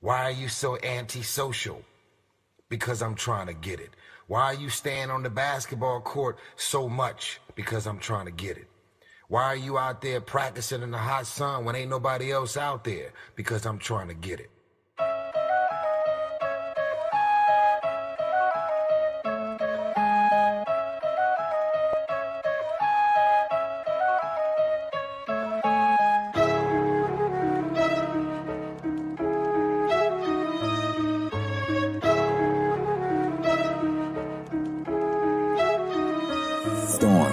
Why are you so antisocial? Because I'm trying to get it. Why are you staying on the basketball court so much? Because I'm trying to get it. Why are you out there practicing in the hot sun when ain't nobody else out there? Because I'm trying to get it. Storm.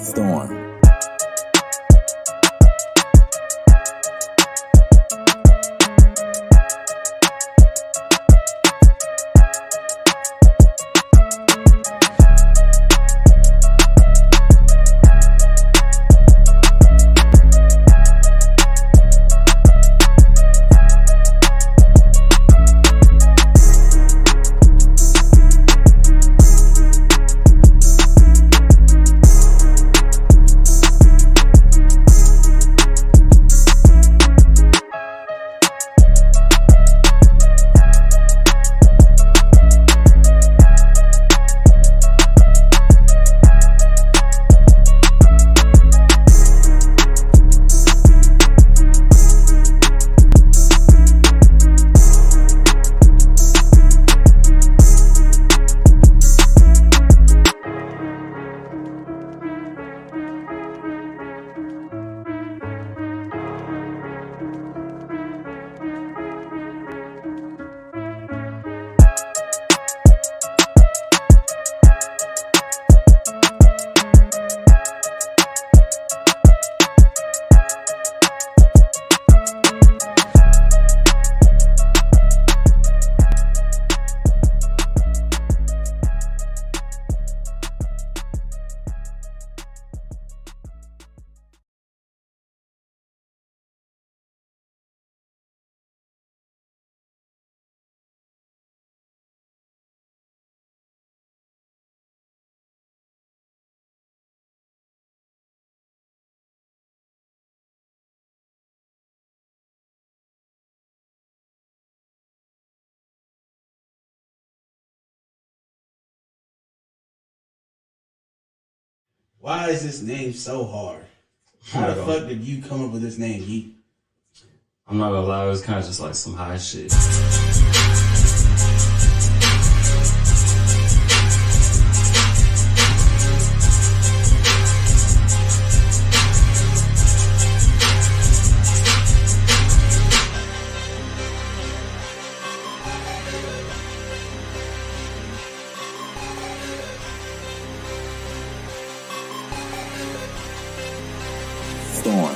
Storm. Why is this name so hard? How the fuck did you come up with this name, Yeet? I'm not gonna lie, it was kind of just like some high shit. Storm.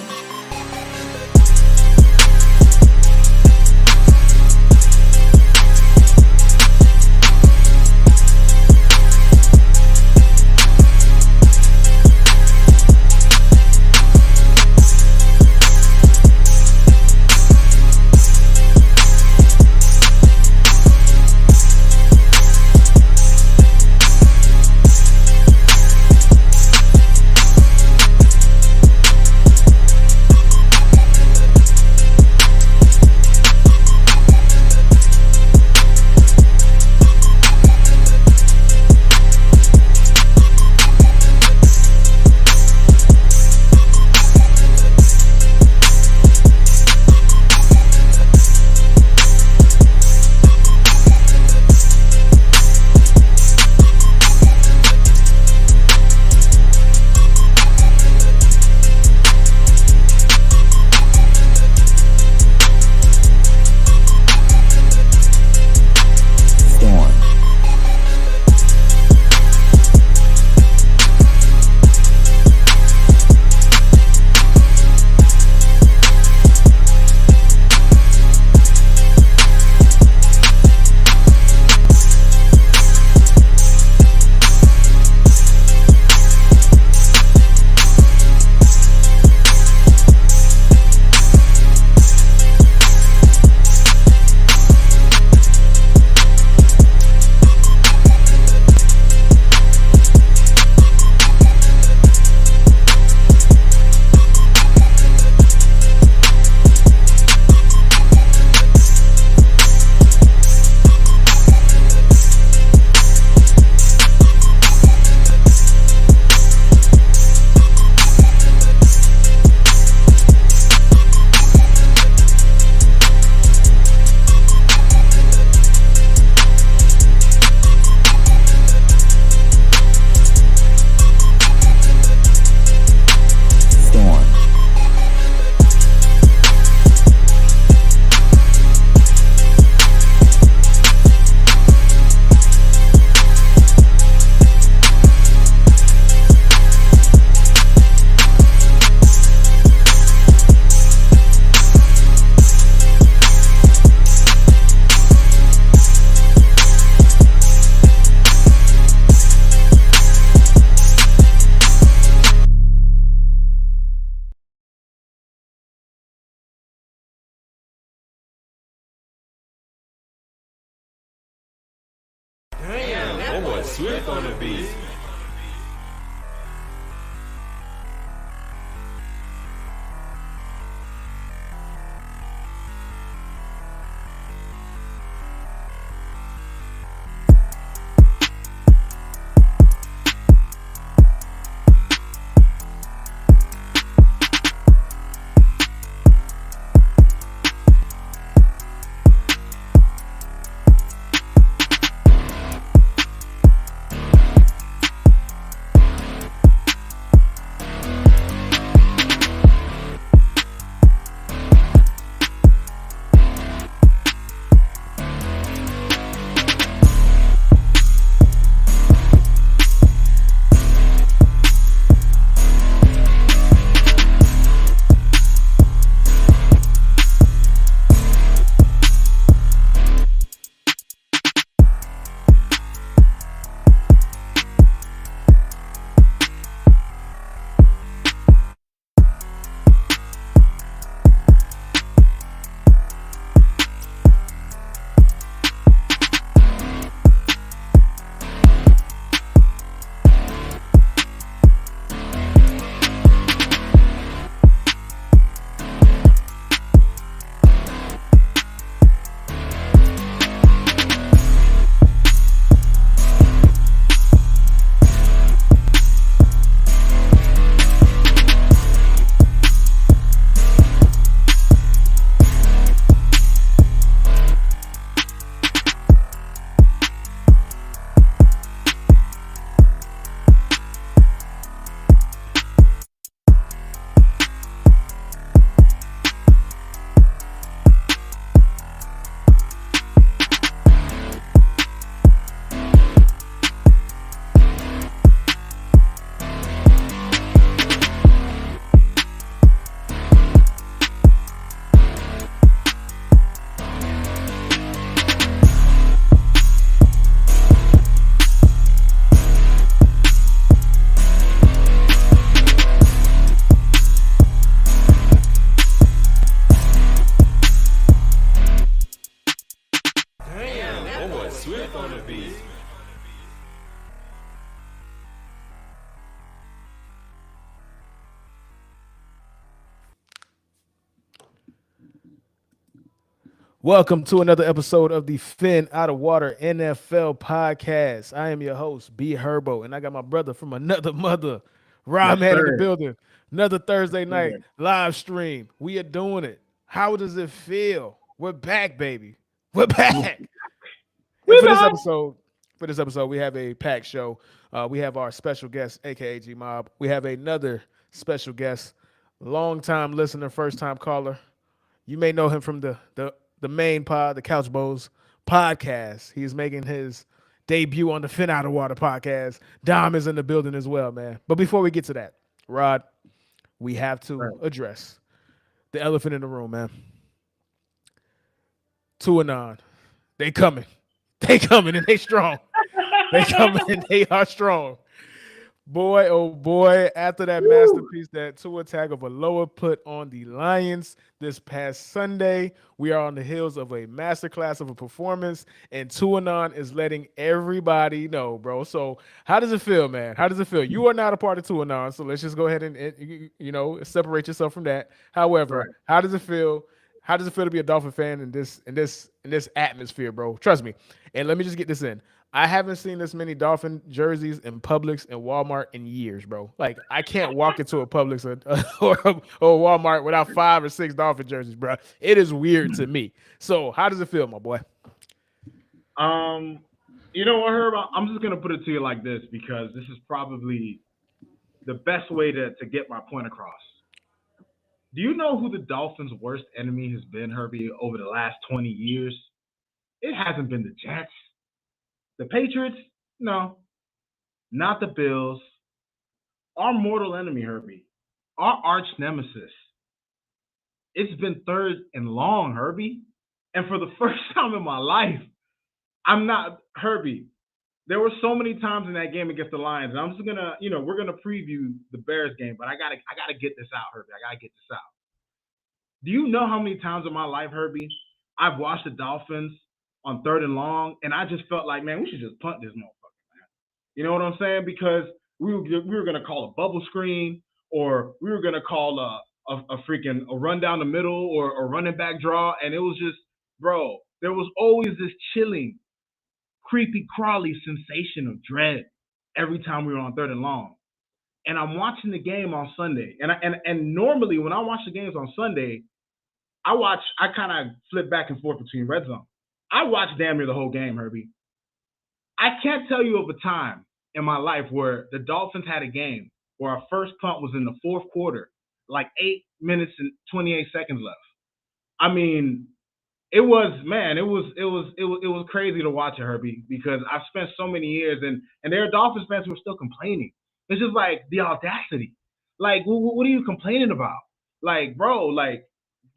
Swift on the beat. Swift on the beat. Welcome to another episode of the Phin Outta NFL podcast. I am your host, B.Herbo, and I got my brother from another mother, Rodman, in the building. Another Thursday night live stream. We are doing it. How does it feel? We're back, baby. We're back. And for this episode, we have a packed show. We have our special guest, aka GMob. We have another special guest, long-time listener, first-time caller. You may know him from the main pod, the Couch Bows podcast. He's making his debut on the Phin Outta podcast. Dom is in the building as well, man. But before we get to that, Rod, we have to address the elephant in the room, man. Tua and on. They coming. They coming and they strong. They coming and they are strong. Boy, oh boy, after that masterpiece that Tua Tagovailoa put on the Lions this past Sunday, we are on the heels of a masterclass of a performance, and Tuanon is letting everybody know, bro. So how does it feel, man? How does it feel? You are not a part of Tuanon, so let's just go ahead and separate yourself from that. However, how does it feel? How does it feel to be a Dolphin fan in this atmosphere, bro? Trust me. And let me just get this in. I haven't seen this many Dolphin jerseys in Publix and Walmart in years, bro. Like, I can't walk into a Publix or Walmart without 5 or 6 Dolphin jerseys, bro. It is weird to me. So, how does it feel, my boy? You know what, Herb? I'm just going to put it to you like this because this is probably the best way to get my point across. Do you know who the Dolphins' worst enemy has been, Herbie, over the last 20 years? It hasn't been the Jets. The Patriots? No. Not the Bills. Our mortal enemy, Herbie. Our arch nemesis. It's been third and long, Herbie. And for the first time in my life, I'm not Herbie. There were so many times in that game against the Lions, and I'm just gonna, we're gonna preview the Bears game, but I gotta get this out, Herbie. I gotta get this out. Do you know how many times in my life, Herbie, I've watched the Dolphins on third and long, and I just felt like, man, we should just punt this motherfucker, man. You know what I'm saying? Because we were gonna call a bubble screen, or we were gonna call a freaking a run down the middle, or a running back draw, and it was just, bro, there was always this chilling, creepy crawly sensation of dread every time we were on 3rd and long. And I'm watching the game on Sunday, and normally when I watch the games on Sunday, I kind of flip back and forth between red zone. I watch damn near the whole game, Herbie. I can't tell you of a time in my life where the Dolphins had a game where our first punt was in the 4th quarter, like 8 minutes and 28 seconds left. I mean, it was crazy to watch it, Herbie, because I've spent so many years, and there are Dolphins fans who are still complaining. It's just like the audacity. Like, what are you complaining about? Like, bro, like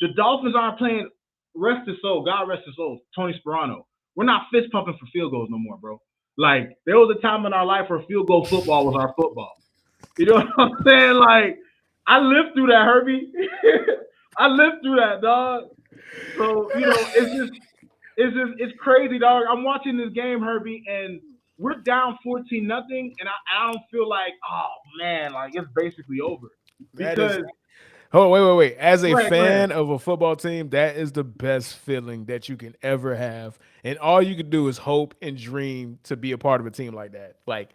the Dolphins aren't playing. Rest his soul, God rest his soul, Tony Sperano. We're not fist pumping for field goals no more, bro. Like, there was a time in our life where field goal football was our football. You know what I'm saying? Like, I lived through that, Herbie. I lived through that, dog. So, you know, it's crazy, dog. I'm watching this game, Herbie, and we're down 14-0, and I don't feel like, oh man, like it's basically over. Because wait. As a Right. fan of a football team, that is the best feeling that you can ever have. And all you can do is hope and dream to be a part of a team like that. Like,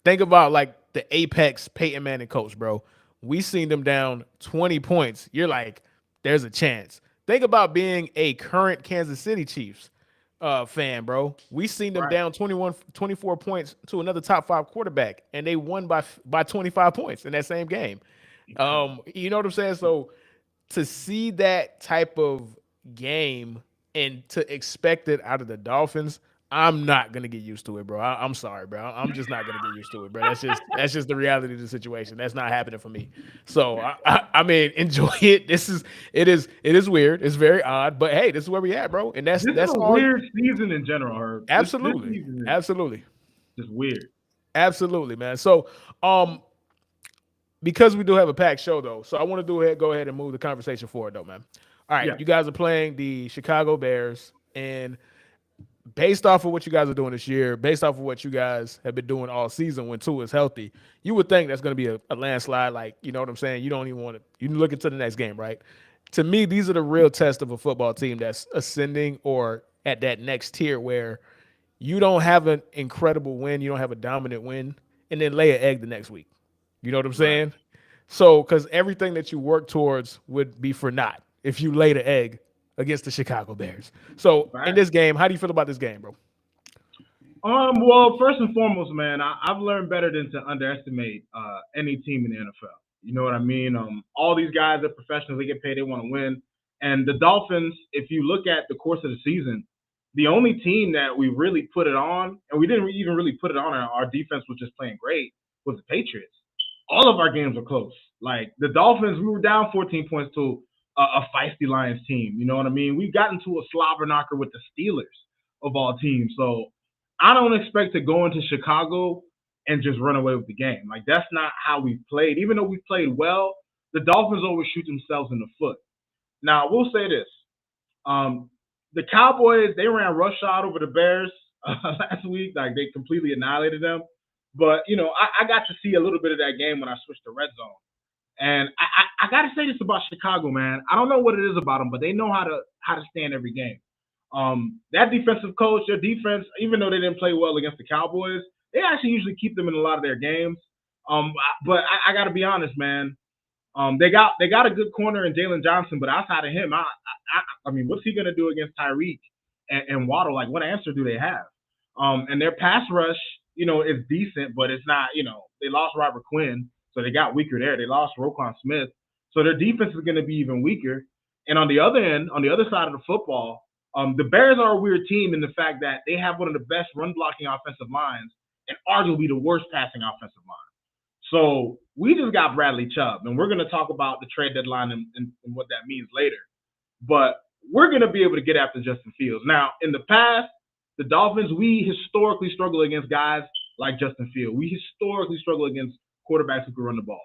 think about like the apex Peyton Manning coach, bro. We seen them down 20 points. You're like, there's a chance. Think about being a current Kansas City Chiefs fan, bro. We seen them down 24 points to another top 5 quarterback, and they won by 25 points in that same game. You know what I'm saying? So to see that type of game and to expect it out of the Dolphins, I'm not gonna get used to it, bro. I'm sorry, bro. I'm just not gonna get used to it, bro. That's just the reality of the situation. That's not happening for me. So I mean, enjoy it. It is weird. It's very odd, but hey, this is where we at, bro. And that's is a all. weird season in general, Herb. Absolutely, This season is absolutely, just weird. absolutely, man. So because we do have a packed show though, so I want to go ahead and move the conversation forward though, man. All right, Yeah. you guys are playing the Chicago Bears, and based off of what you guys are doing this year, based off of what you guys have been doing all season when Tua is healthy, you would think that's going to be a landslide. Like, you know what I'm saying? You don't even want to, you look into the next game, right? To me, these are the real test of a football team that's ascending or at that next tier where you don't have an incredible win, you don't have a dominant win, and then lay an egg the next week. You know what I'm saying? So, because everything that you work towards would be for naught if you laid an egg against the Chicago Bears. So, in this game, how do you feel about this game, bro? Well, first and foremost, man, I've learned better than to underestimate any team in the NFL. You know what I mean? All these guys are professionals. They get paid. They want to win. And the Dolphins, if you look at the course of the season, the only team that we really put it on, and we didn't even really put it on, our defense was just playing great, was the Patriots. All of our games were close. Like the Dolphins, we were down 14 points to a feisty Lions team. You know what I mean? We got into a slobber knocker with the Steelers of all teams. So I don't expect to go into Chicago and just run away with the game. Like that's not how we played. Even though we played well, the Dolphins always shoot themselves in the foot. Now, we'll say this. The Cowboys, they ran roughshod over the Bears last week. Like they completely annihilated them. But, you know, I got to see a little bit of that game when I switched to red zone. And I got to say this about Chicago, man. I don't know what it is about them, but they know how to stand every game. That defensive coach, their defense, even though they didn't play well against the Cowboys, they actually usually keep them in a lot of their games. But I got to be honest, man. They got a good corner in Jalen Johnson, but outside of him, I mean, what's he gonna do against Tyreek and Waddle? Like, what answer do they have? And their pass rush, you know, is decent, but it's not. You know, they lost Robert Quinn, so they got weaker there. They lost Roquan Smith, so their defense is gonna be even weaker. And on the other end, on the other side of the football, the Bears are a weird team in the fact that they have one of the best run blocking offensive lines and arguably the worst passing offensive line. So we just got Bradley Chubb, and we're going to talk about the trade deadline and what that means later. But we're going to be able to get after Justin Fields. Now, in the past, the Dolphins, we historically struggle against guys like Justin Fields. We historically struggle against quarterbacks who can run the ball.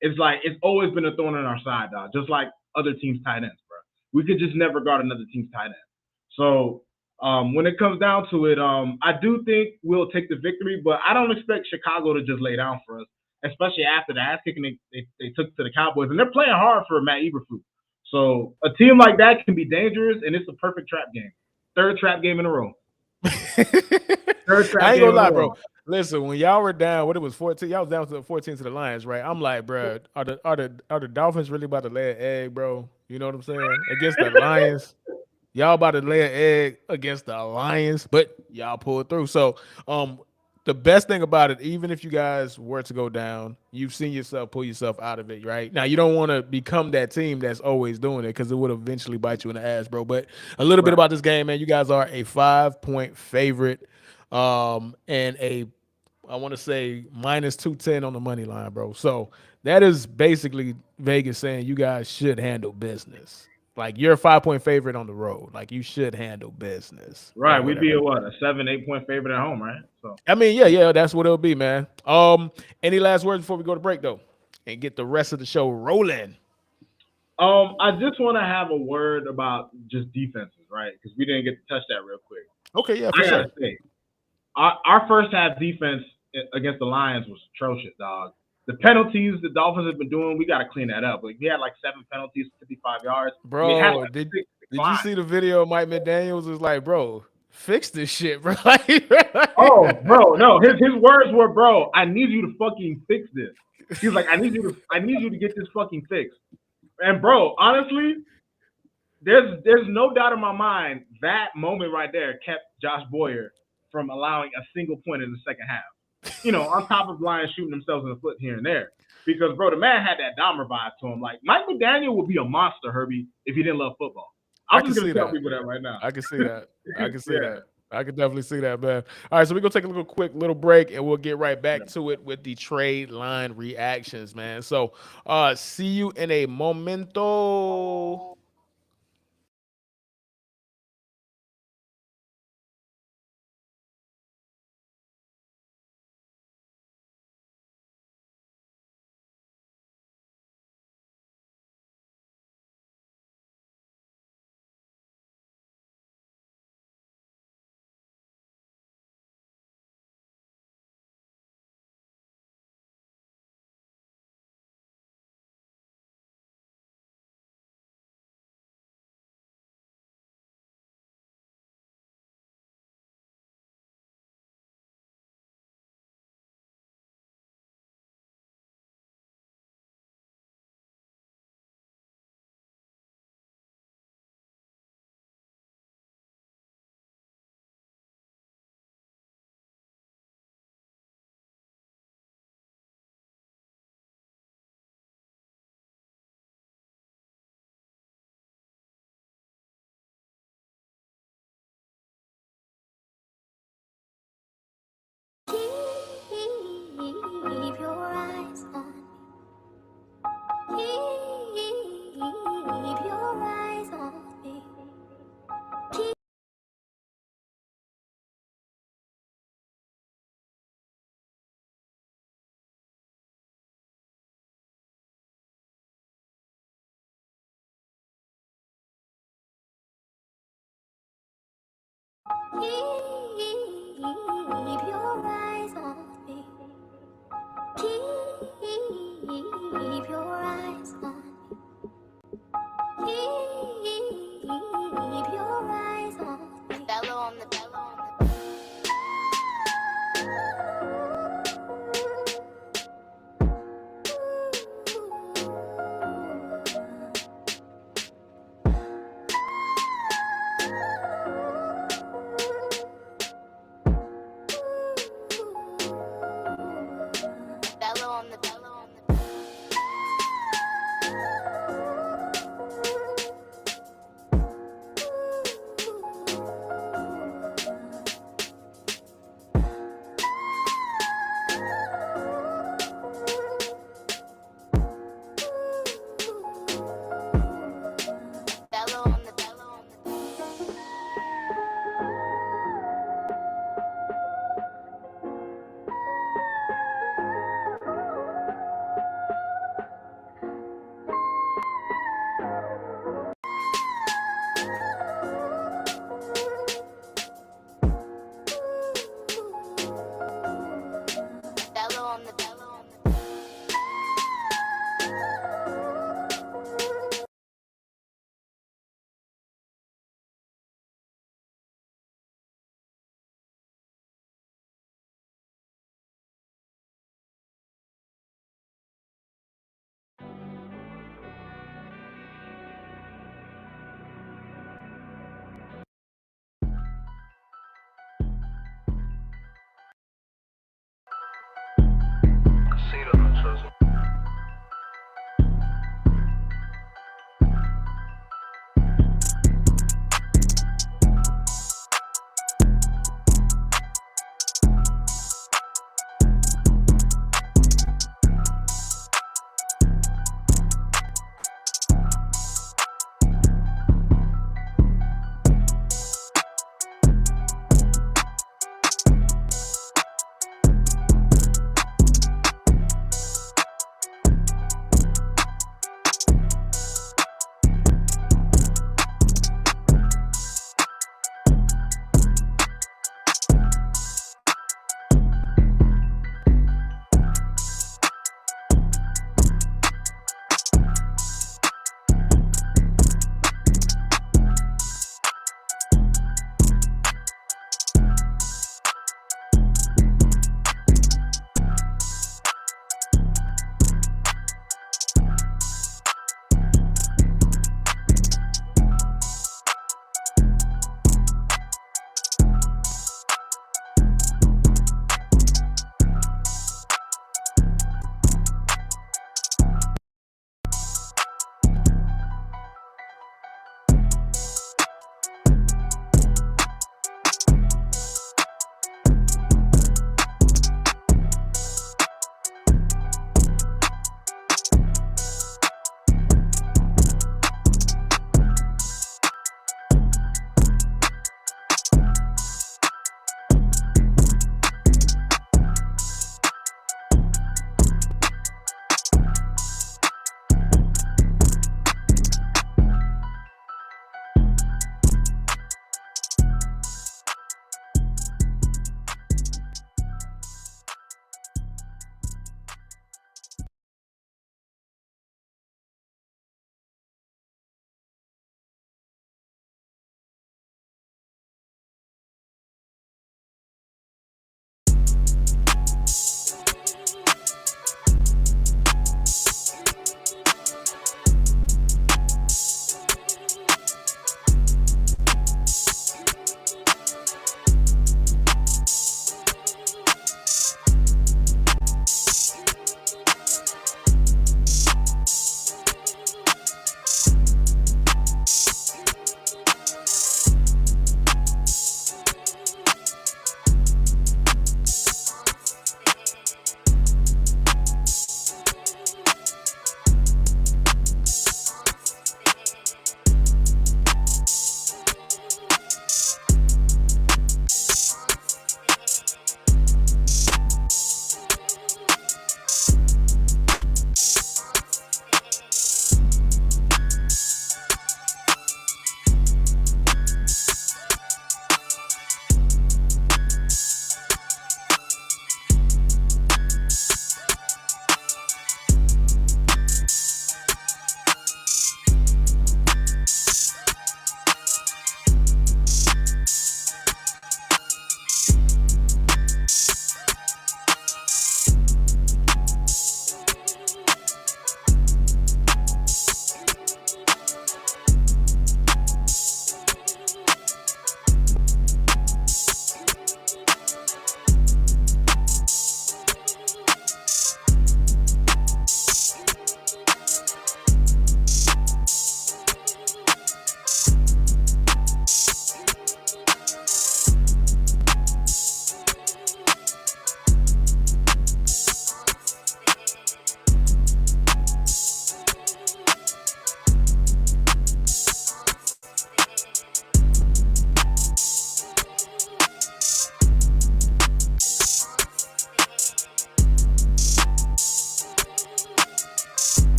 It's like it's always been a thorn in our side, dog, just like other teams' tight ends, bro. We could just never guard another team's tight end. So When it comes down to it, I do think we'll take the victory, but I don't expect Chicago to just lay down for us, especially after the ass kicking they took to the Cowboys, and they're playing hard for Matt Eberflus. So a team like that can be dangerous, and it's a perfect trap game. Third trap game in a row. I ain't gonna lie, bro. Listen, when y'all were down, what it was 14, y'all was down to 14 to the Lions, right? I'm like, bro, are the Dolphins really about to lay an egg, bro? You know what I'm saying? Against the Lions. Y'all about to lay an egg against the Lions, but y'all pulled through. So the best thing about it, even if you guys were to go down, you've seen yourself pull yourself out of it, right? Now, you don't want to become that team that's always doing it because it would eventually bite you in the ass, bro. But a little bit about this game, man. You guys are a 5-point favorite and I want to say minus 210 on the money line, bro. So that is basically Vegas saying you guys should handle business. Like, you're a 5-point favorite on the road. Like, you should handle business. Right. We'd be a 7-8 point favorite at home, right? So I mean, yeah, that's what it'll be, man. Any last words before we go to break though? And get the rest of the show rolling. I just want to have a word about just defenses, right? Because we didn't get to touch that real quick. Okay, yeah, for I sure. gotta say, our first half defense against the Lions was atrocious, dog. The penalties the Dolphins have been doing, we got to clean that up. Like, we had like 7 penalties, 55 yards. Bro, I mean, did you see the video of Mike McDaniels? Was like, bro, fix this shit, bro. Oh, bro, no. His words were, bro, I need you to fucking fix this. He was like, I need you to get this fucking fixed. And bro, honestly, there's no doubt in my mind that moment right there kept Josh Boyer from allowing a single point in the second half. You know, on top of Lions shooting themselves in the foot here and there. Because, bro, the man had that Dahmer vibe to him. Like, Mike McDaniel would be a monster, Herbie, if he didn't love football. I'm just going to tell people that right now. I can see that. I can see that. I can definitely see that, man. All right, so we're going to take a quick little break, and we'll get right back to it with the trade line reactions, man. So, see you in a momento. Keep your eyes on me. Keep your eyes on me. Keep your eyes on me. Keep your eyes on me. Keep your eyes on me. Bellow on the bellow on the bellow on the bellow on the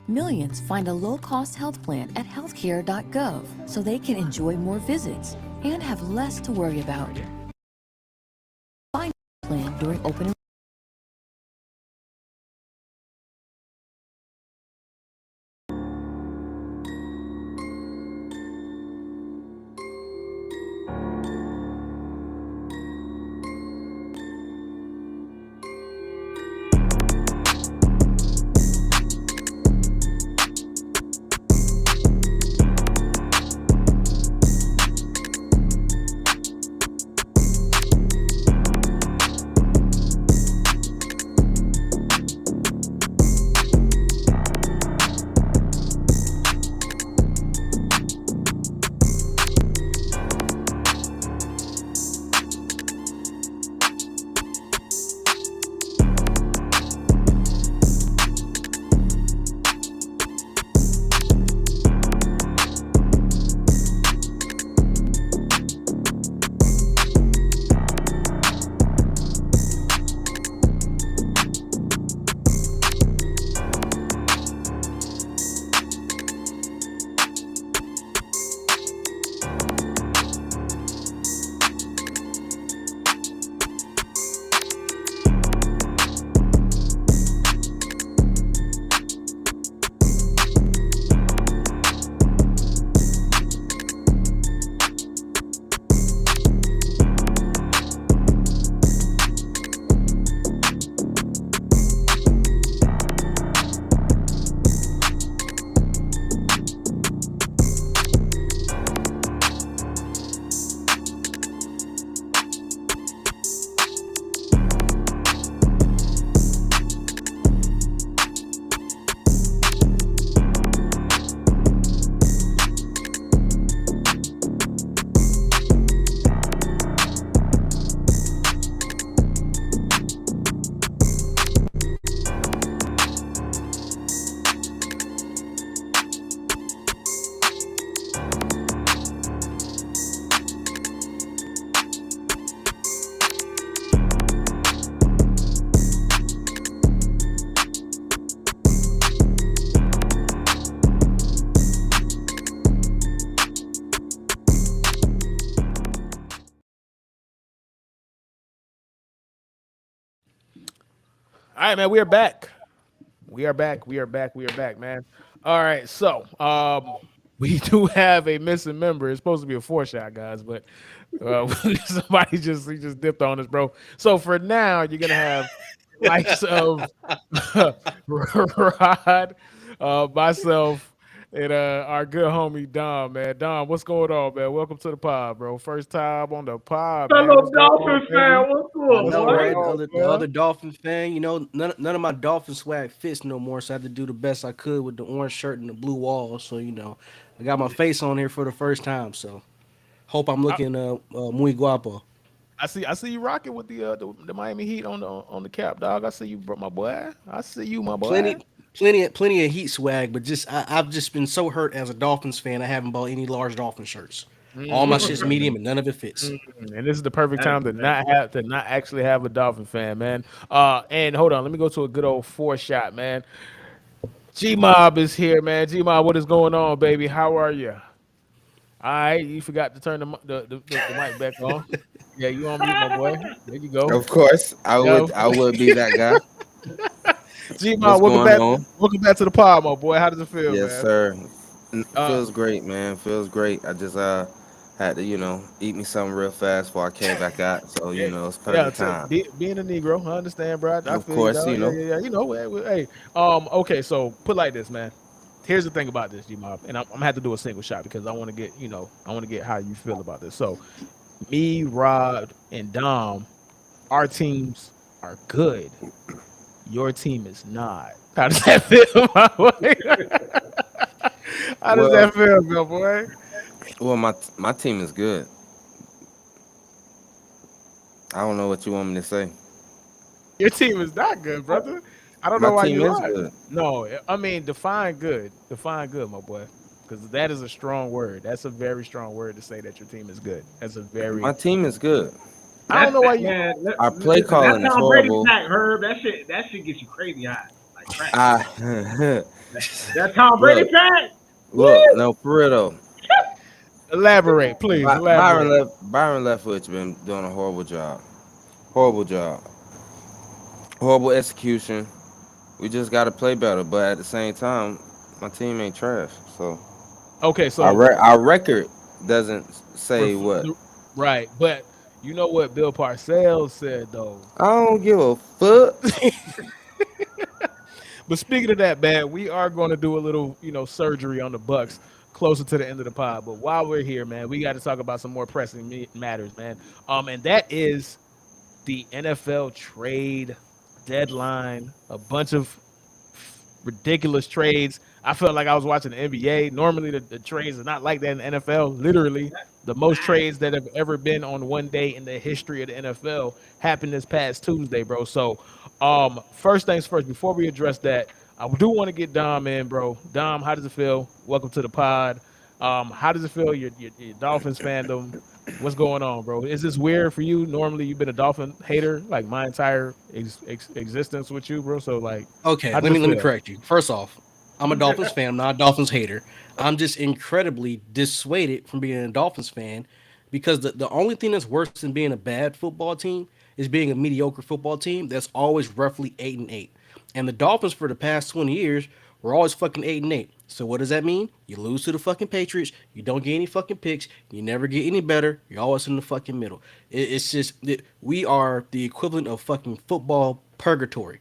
Millions find a low-cost health plan at healthcare.gov so they can enjoy more visits and have less to worry about. Find a plan during open All right, man. We are back. We are back. We are back. We are back, man. All right. So, we do have a missing member. It's supposed to be a 4-shot, guys, but somebody just dipped on us, bro. So for now, you're gonna have likes of Rod, myself, and our good homie Dom, man. Dom, what's going on, man? Welcome to the pod, bro. First time on the pod, man. Fellow What's going on, Dolphins baby? fan, what's What's up, I know, boy? right? going on, The other Dolphin fan, you know, none of my Dolphin swag fits no more, so I had to do the best I could with the orange shirt and the blue wall. So, you know, I got my face on here for the first time, so hope I'm looking muy guapo. I see you rocking with the Miami Heat on the cap, dog. I see you, bro, my boy. I see you, my boy. Plenty of Heat swag, but I've just been so hurt as a Dolphins fan. I haven't bought any large Dolphin shirts. All my shit's medium, and none of it fits. And this is the perfect That is time to not actually have a Dolphin fan, man. And hold on, let me go to a good old 4-shot, man. GMob is here, man. GMob, what is going on, baby? How are you? All right, you forgot to turn the mic back on. Yeah, you on mute, my boy. There you go. Of course, I would be that guy. GMob, What's going on? welcome back to the pod, my boy. How does it feel, Yes, man? sir. Feels great, man. Feels great. I just had to, eat me something real fast before I came back out. So, it's perfect time. Being a Negro, I understand, bro. I Of feel course, you, dog. you know. Yeah. Hey, okay. So put like this, man. Here's the thing about this, G-Mob, and I'm gonna have to do a single shot because I want to get how you feel about this. So, me, Rod, and Dom, our teams are good. Your team is not. How does that feel, my boy? How does that feel, my boy? Well, my team is good. I don't know what you want me to say. Your team is not good, brother. I don't My know why team you is lied. good. No, I mean define good. Define good, my boy. Because that is a strong word. That's a very strong word to say that your team is good. That's a very. My team is good. I don't know why you. Man, Our play calling that is Tom Brady horrible. pack, Herb. That shit gets you crazy high. Like crack. That Tom Look, Brady pack. no, for real though. Elaborate, please. Elaborate. Byron Leftwich been doing a horrible job. Horrible job. Horrible execution. We just got to play better, but at the same time, my team ain't trash. So Okay, so our record doesn't say what. Right, but you know what Bill Parcells said though. I don't give a fuck. But speaking of that, man, we are going to do a little, surgery on the Bucks closer to the end of the pod. But while we're here, man, we got to talk about some more pressing matters, man. And that is the NFL trade deadline. A bunch of ridiculous trades. I felt like I was watching the NBA. Normally, the trades are not like that in the NFL. Literally, the most trades that have ever been on one day in the history of the NFL happened this past Tuesday, bro. So, first things first, before we address that, I do want to get Dom in, bro. Dom, how does it feel? Welcome to the pod. How does it feel? Your Dolphins fandom. What's going on, bro? Is this weird for you? Normally, you've been a Dolphin hater like my entire existence with you, bro. So, like, Okay, let me correct you. First off, I'm a Dolphins fan. I'm not a Dolphins hater. I'm just incredibly dissuaded from being a Dolphins fan because the only thing that's worse than being a bad football team is being a mediocre football team that's always roughly 8-8. And the Dolphins for the past 20 years were always fucking 8-8. So what does that mean? You lose to the fucking Patriots. You don't get any fucking picks. You never get any better. You're always in the fucking middle. It's just we are the equivalent of fucking football purgatory.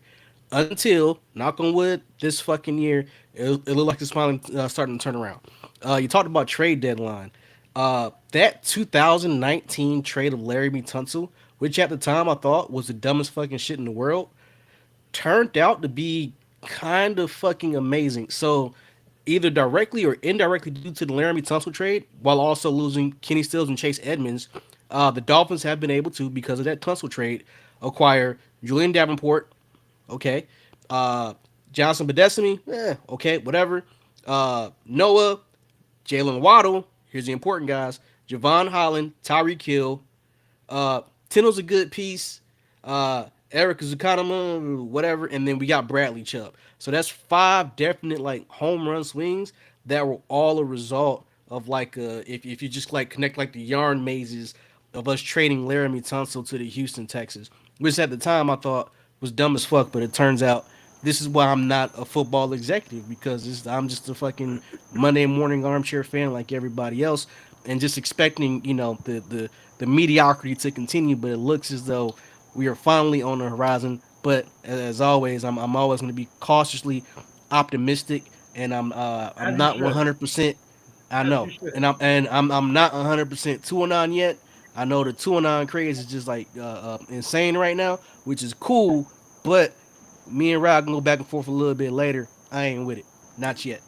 Until, knock on wood, this fucking year, it looked like it's finally starting to turn around. You talked about trade deadline. That 2019 trade of Larry Tunsil, which at the time I thought was the dumbest fucking shit in the world, turned out to be kind of fucking amazing. So, either directly or indirectly due to the Laramie Tunsil trade, while also losing Kenny Stills and Chase Edmonds, the Dolphins have been able to, because of that Tunsil trade, acquire Julian Davenport, okay, Johnson Badesimi, okay, whatever, Noah, Jalen Waddle, here's the important guys, Javon Holland, Tyreek Hill, Tindall's a good piece, Eric Zuccarello, whatever, and then we got Bradley Chubb. So that's 5 definite like home run swings that were all a result of like if you just like connect like the yarn mazes of us trading Laramie Tunsil to the Houston Texans, which at the time I thought was dumb as fuck, but it turns out this is why I'm not a football executive, because I'm just a fucking Monday morning armchair fan like everybody else, and just expecting the mediocrity to continue. But it looks as though we are finally on the horizon. But as always, I'm always going to be cautiously optimistic, and I'm As you not should. 100%. I As know, you should. and I'm not 100% 209 yet. I know the 209 craze is just like insane right now, which is cool, but me and Rod can go back and forth a little bit later. I ain't with it. Not yet.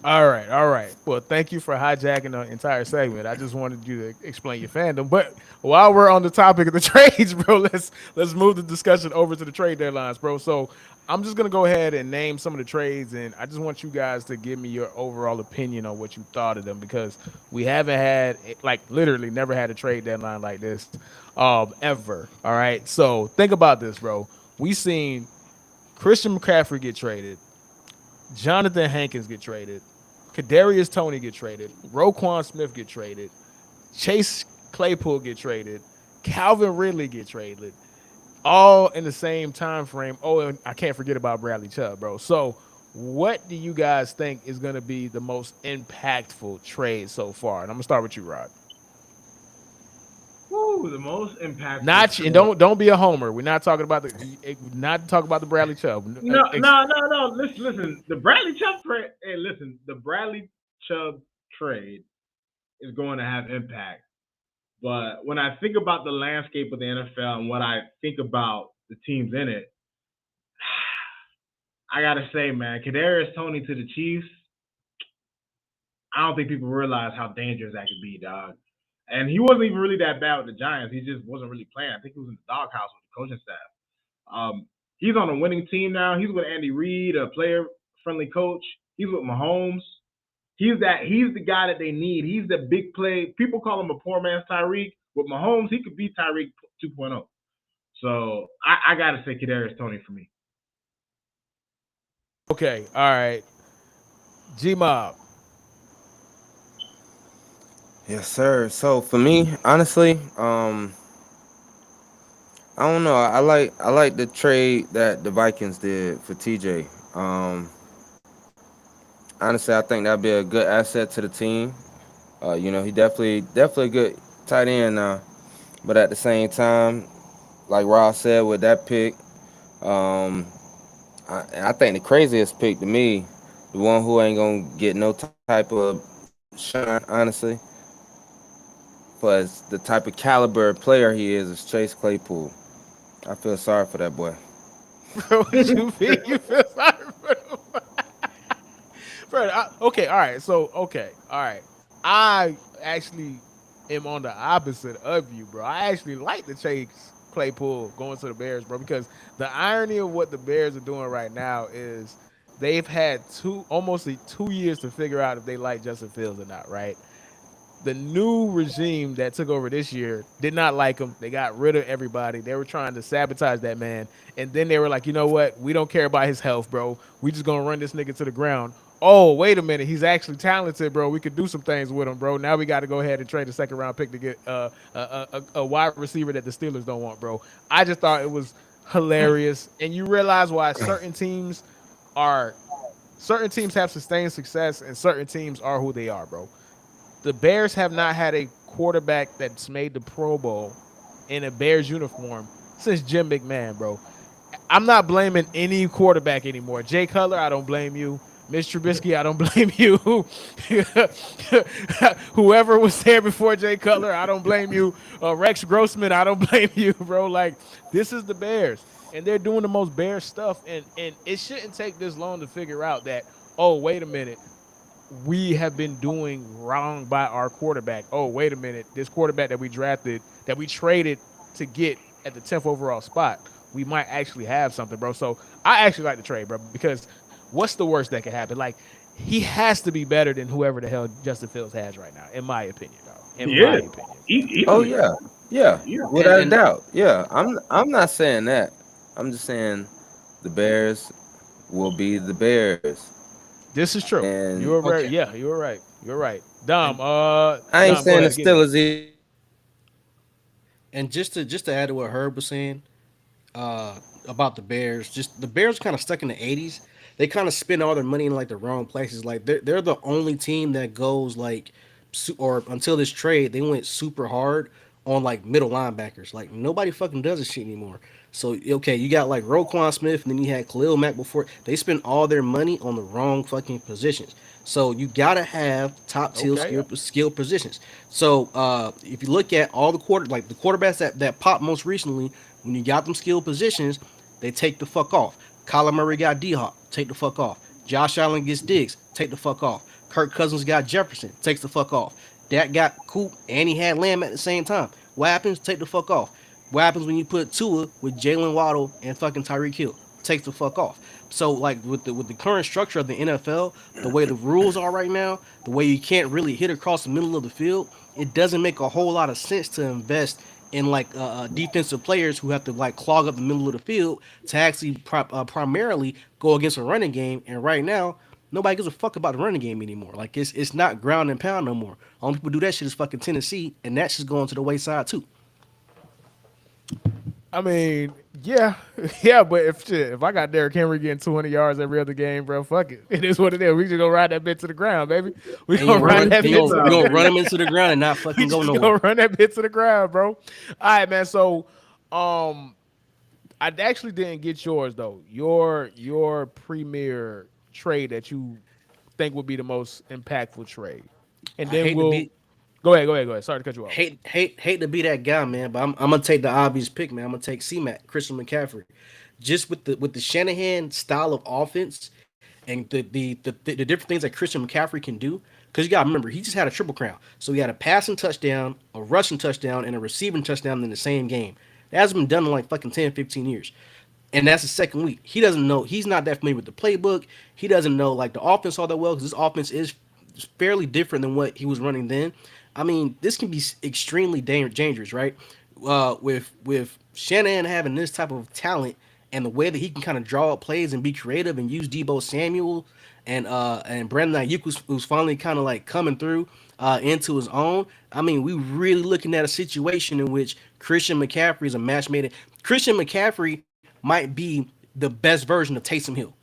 All right, all right. Well, thank you for hijacking the entire segment. I just wanted you to explain your fandom. But while we're on the topic of the trades, bro, let's move the discussion over to the trade deadlines, bro. So I'm just gonna go ahead and name some of the trades, and I just want you guys to give me your overall opinion on what you thought of them because we haven't had like literally never had a trade deadline like this ever. All right. So think about this, bro. We seen Christian McCaffrey get traded. Jonathan Hankins get traded. Kadarius Toney get traded. Roquan Smith get traded. Chase Claypool get traded. Calvin Ridley get traded. All in the same time frame. Oh, and I can't forget about Bradley Chubb, bro. So, what do you guys think is going to be the most impactful trade so far? And I'm gonna start with you, Rod. Woo, the most impactful Not and trade. don't be a homer. We're not talking about the Bradley Chubb. No. Listen. The Bradley Chubb trade. Hey, listen. The Bradley Chubb trade is going to have impact. But when I think about the landscape of the NFL and what I think about the teams in it, I gotta say, man, Kadarius Toney to the Chiefs. I don't think people realize how dangerous that could be, dog. And he wasn't even really that bad with the Giants. He just wasn't really playing. I think he was in the doghouse with the coaching staff. He's on a winning team now. He's with Andy Reid, a player-friendly coach. He's with Mahomes. He's the guy that they need. He's the big play. People call him a poor man's Tyreek. With Mahomes, he could be Tyreek 2.0. So I gotta say Kadarius Toney for me. Okay, all right. GMob. Yes, sir. So for me, honestly, I don't know. I like the trade that the Vikings did for TJ. Honestly, I think that'd be a good asset to the team. He definitely a good tight end now. But at the same time, like Ross said with that pick, um, I think the craziest pick to me, the one who ain't gonna get no type of shine, honestly, for the type of caliber player he is Chase Claypool. I feel sorry for that boy. Bro, what you mean? You feel sorry for him? Bro, okay, all right. So, okay, all right. I actually am on the opposite of you, bro. I actually like the Chase Claypool going to the Bears, bro, because the irony of what the Bears are doing right now is they've had almost 2 years to figure out if they like Justin Fields or not, right? The new regime that took over this year did not like him. They got rid of everybody. They were trying to sabotage that man. And then they were like, you know what? We don't care about his health, bro. We just gonna run this nigga to the ground. Oh, wait a minute. He's actually talented, bro. We could do some things with him, bro. Now we got to go ahead and trade a second round pick to get a wide receiver that the Steelers don't want, bro. I just thought it was hilarious. And you realize why are certain teams have sustained success and certain teams are who they are, bro. The Bears have not had a quarterback that's made the Pro Bowl in a Bears uniform since Jim McMahon, bro. I'm not blaming any quarterback anymore. Jay Cutler, I don't blame you. Mitch Trubisky, I don't blame you. Whoever was there before Jay Cutler, I don't blame you. Rex Grossman, I don't blame you, bro. Like, this is the Bears, and they're doing the most Bears stuff, and it shouldn't take this long to figure out that, oh, wait a minute, we have been doing wrong by our quarterback. Oh, wait a minute. This quarterback that we drafted, that we traded to get at the 10th overall spot, we might actually have something, bro. So I actually like the trade, bro, because what's the worst that could happen? Like, he has to be better than whoever the hell Justin Fields has right now, in my opinion, dog. In my opinion. Oh yeah, yeah, without a And doubt. Yeah, I'm not saying that. I'm just saying the Bears will be the Bears, This is true. You and were very, okay, yeah, you were right. You're right. and I ain't Dom, go saying the ahead, get it. Steelers either. and just to add to what Herb was saying, uh, about the Bears. Just the Bears kind of stuck in the '80s. They kind of spend all their money in like the wrong places. Like they're the only team that goes like, or until this trade, they went super hard on like middle linebackers. Like nobody fucking does this shit anymore. So okay, you got like Roquan Smith, and then you had Khalil Mack before. They spend all their money on the wrong fucking positions. So you gotta have top tier Okay. skill positions. So if you look at all the the quarterbacks that popped most recently, when you got them skill positions, they take the fuck off. Kyler Murray got D Hop, take the fuck off. Josh Allen gets Diggs, take the fuck off. Kirk Cousins got Jefferson, takes the fuck off. Dak got Coop and he had Lamb at the same time. What happens? Take the fuck off. What happens when you put Tua with Jalen Waddle and fucking Tyreek Hill? Takes the fuck off. So like with the current structure of the NFL, the way the rules are right now, the way you can't really hit across the middle of the field, it doesn't make a whole lot of sense to invest in like defensive players who have to like clog up the middle of the field to actually primarily go against a running game. And right now, nobody gives a fuck about the running game anymore. Like it's not ground and pound no more. Only people do that shit is fucking Tennessee, and that's just going to the wayside too. I mean, yeah, yeah, but if I got Derrick Henry getting 200 yards every other game, bro, fuck it. It is what it is. We just gonna ride that bit to the ground, baby. We And gonna ride that bit. you gonna run him into the ground and not fucking go just nowhere. gonna run that bit to the ground, bro. All right, man. So, I actually didn't get yours though. Your premier trade that you think would be the most impactful trade, and I then hate to we'll be go ahead. Sorry to cut you off. hate to be that guy, man, but I'm gonna take the obvious pick, man. I'm gonna take C-Mac, Christian McCaffrey, just with the Shanahan style of offense and the different things that Christian McCaffrey can do. Because you gotta remember, he just had a triple crown, so he had a passing touchdown, a rushing touchdown, and a receiving touchdown in the same game. That hasn't been done in like fucking 10, 15 years. And that's the second week. He doesn't know. He's not that familiar with the playbook. He doesn't know like the offense all that well because this offense is fairly different than what he was running then. I mean, this can be extremely dangerous, right? With Shanahan having this type of talent and the way that he can kind of draw up plays and be creative and use Debo Samuel and Brandon Ayuk who's finally kind of like coming through into his own. I mean, we really looking at a situation in which Christian McCaffrey is a match made. Christian McCaffrey might be the best version of Taysom Hill.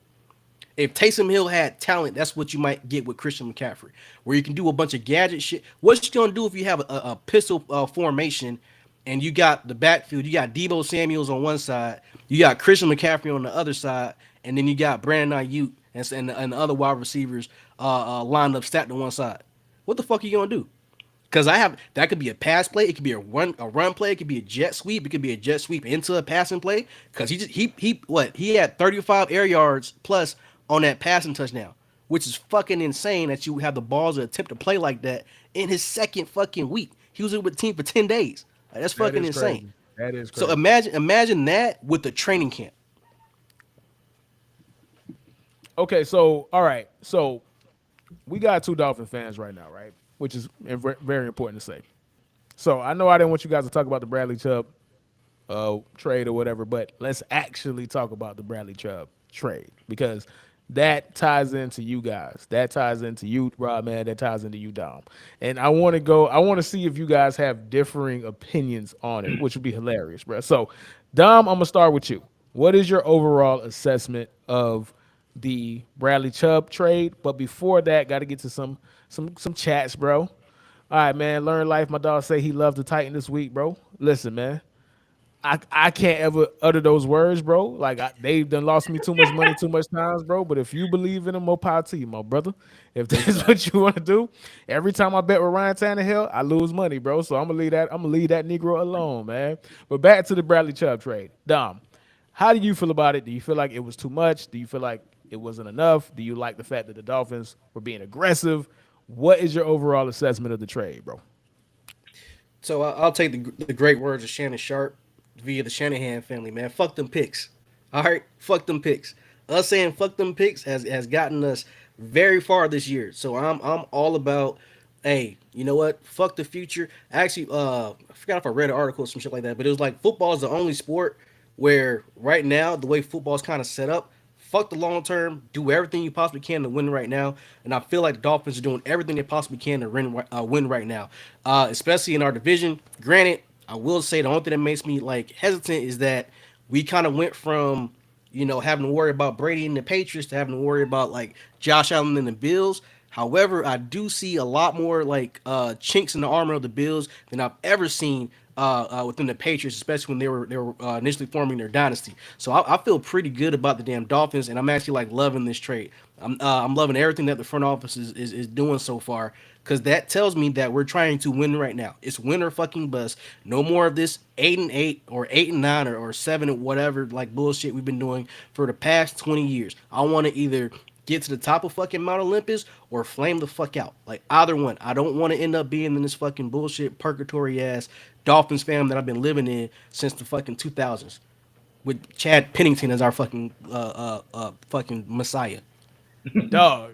If Taysom Hill had talent, that's what you might get with Christian McCaffrey, where you can do a bunch of gadget shit. What you gonna do if you have a pistol formation and you got the backfield? You got Debo Samuels on one side, you got Christian McCaffrey on the other side, and then you got Brandon Ayuk and the other wide receivers lined up stacked on one side. What the fuck are you gonna do? Because that could be a pass play, it could be a run play, it could be a jet sweep, it could be a jet sweep into a passing play. Because he had 35 air yards plus on that passing touchdown, which is fucking insane that you have the balls to attempt to play like that in his second fucking week. He was with the team for 10 days. Like, that's fucking insane. That is crazy. So imagine that with the training camp. Okay, so all right, so we got two Dolphin fans right now, right? Which is very important to say. So I know I didn't want you guys to talk about the Bradley Chubb trade or whatever, but let's actually talk about the Bradley Chubb trade because that ties into you guys. That ties into you, Rodman. That ties into you, Dom. And I want to see if you guys have differing opinions on it, which would be hilarious, bro. So, Dom, I'm gonna start with you. What is your overall assessment of the Bradley Chubb trade? But before that, got to get to some chats, bro. All right, man. Learn life. My dog say he loved the Titan this week, bro. Listen, man. I can't ever utter those words, bro. Like they've done lost me too much money too much times, bro. But if you believe in them, more power to you, my brother. If that's what you want to do, every time I bet with Ryan Tannehill, I lose money, bro. So I'm gonna leave that Negro alone, man. But back to the Bradley Chubb trade, Dom. How do you feel about it? Do you feel like it was too much? Do you feel like it wasn't enough? Do you like the fact that the Dolphins were being aggressive? What is your overall assessment of the trade, bro? So I'll take the great words of Shannon Sharp via the Shanahan family, man. Fuck them picks. All right, fuck them picks. Us saying fuck them picks has gotten us very far this year. So I'm all about, hey, you know what? Fuck the future. Actually, I forgot if I read an article or some shit like that, but it was like football is the only sport where right now the way football is kind of set up, fuck the long term, do everything you possibly can to win right now. And I feel like the Dolphins are doing everything they possibly can to win right now, especially in our division. Granted, I will say the only thing that makes me like hesitant is that We kind of went from, having to worry about Brady and the Patriots to having to worry about like Josh Allen and the Bills. However, I do see a lot more like chinks in the armor of the Bills than I've ever seen within the Patriots, especially when they were initially forming their dynasty. So I feel pretty good about the damn Dolphins, and I'm actually like loving this trade. I'm loving everything that the front office is doing so far, because that tells me that we're trying to win right now. It's win or fucking bust. No more of this 8-8 or 8-9 or 7 or whatever like bullshit we've been doing for the past 20 years. I want to either get to the top of fucking Mount Olympus or flame the fuck out. Like either one. I don't want to end up being in this fucking bullshit purgatory ass Dolphins fam that I've been living in since the fucking 2000s with Chad Pennington as our fucking fucking messiah. Dog.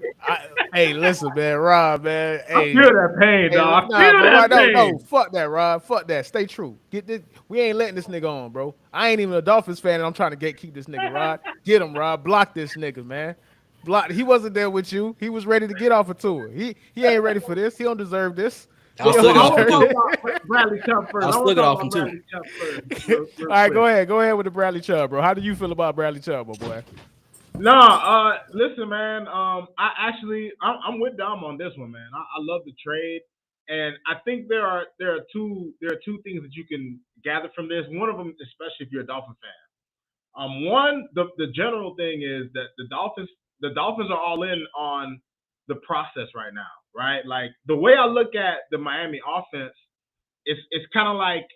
Hey, listen, man, Rob, man. I Hey, feel that pain, dog. I nah, feel bro, that no, pain. no, fuck that, Rob. Fuck that. Stay true. Get this. We ain't letting this nigga on, bro. I ain't even a Dolphins fan, and I'm trying to keep this nigga, Rob. Get him, Rob. Block this nigga, man. Block. He wasn't there with you. He was ready to get off a tour. He ain't ready for this. He don't deserve this. I'll Well, slug it I off want him to talk too. about Bradley Chubb first. I'll I want slug to it talk off him about too. Bradley Chubb first. real All right, quick. go ahead with the Bradley Chubb, bro. How do you feel about Bradley Chubb, my boy? No, listen, man. I'm with Dom on this one, man. I love the trade, and I think there are two things that you can gather from this. One of them, especially if you're a Dolphin fan. One, the general thing is that the Dolphins are all in on the process right now, right? Like the way I look at the Miami offense, it's kind of like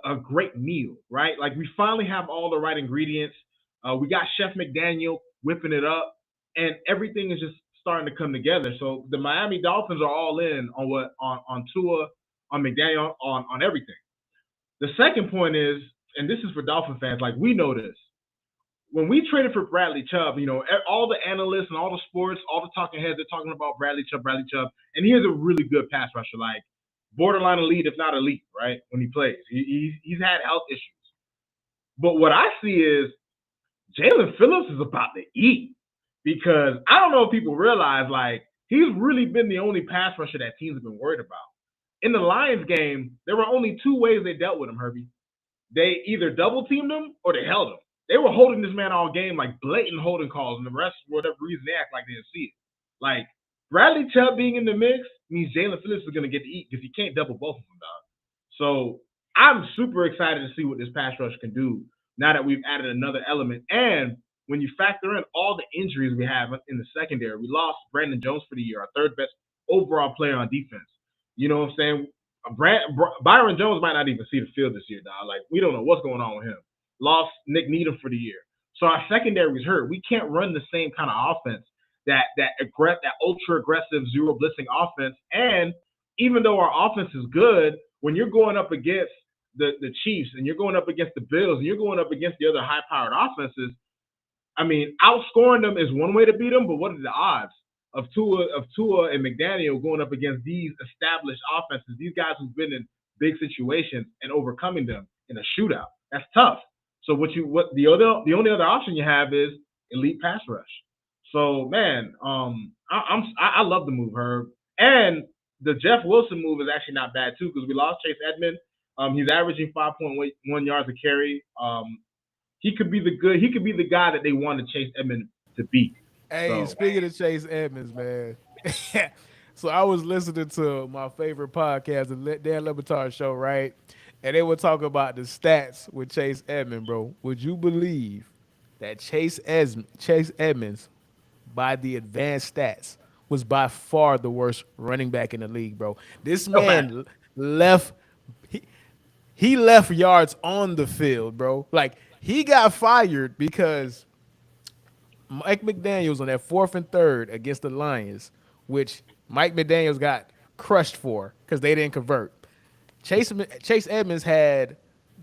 a great meal, right? Like we finally have all the right ingredients. We got Chef McDaniel whipping it up, and everything is just starting to come together. So the Miami Dolphins are all in on Tua, on McDaniel, on everything. The second point is, and this is for Dolphin fans, like we know this. When we traded for Bradley Chubb, all the analysts and all the sports, all the talking heads, they're talking about Bradley Chubb, and he is a really good pass rusher, like borderline elite, if not elite, right? When he plays, he's had health issues. But what I see is Jalen Phillips is about to eat, because I don't know if people realize, like, he's really been the only pass rusher that teams have been worried about. In the Lions game, there were only two ways they dealt with him, Herbie. They either double teamed him or they held him. They were holding this man all game, like blatant holding calls, and the rest, for whatever reason, they act like they didn't see it. Like, Bradley Chubb being in the mix means Jalen Phillips is going to get to eat, because he can't double both of them, dog. So I'm super excited to see what this pass rush can do now that we've added another element. And when you factor in all the injuries we have in the secondary, we lost Brandon Jones for the year, our third best overall player on defense. You know what I'm saying? Byron Jones might not even see the field this year, dog. Like, we don't know what's going on with him. Lost Nick Needham for the year. So our secondary was hurt. We can't run the same kind of offense, that ultra aggressive zero blitzing offense. And even though our offense is good, when you're going up against the Chiefs and you're going up against the Bills and you're going up against the other high-powered offenses, I mean, outscoring them is one way to beat them, but what are the odds of Tua and McDaniel going up against these established offenses, these guys who've been in big situations and overcoming them in a shootout? That's tough. So the only other option you have is elite pass rush. So man, I love the move, Herb. And the Jeff Wilson move is actually not bad too, because we lost Chase Edmonds. He's averaging 5.1 yards a carry. He could be the guy that they want to Chase Edmonds to beat. Hey, speaking of Chase Edmonds, man. So I was listening to my favorite podcast, the Dan Le Batard show, right? And they were talking about the stats with Chase Edmonds, bro. Would you believe that Chase Edmonds, by the advanced stats, was by far the worst running back in the league, bro? This man left he left yards on the field, bro. Like, he got fired because Mike McDaniels on that 4th and 3rd against the Lions, which Mike McDaniels got crushed for because they didn't convert. Chase Edmonds had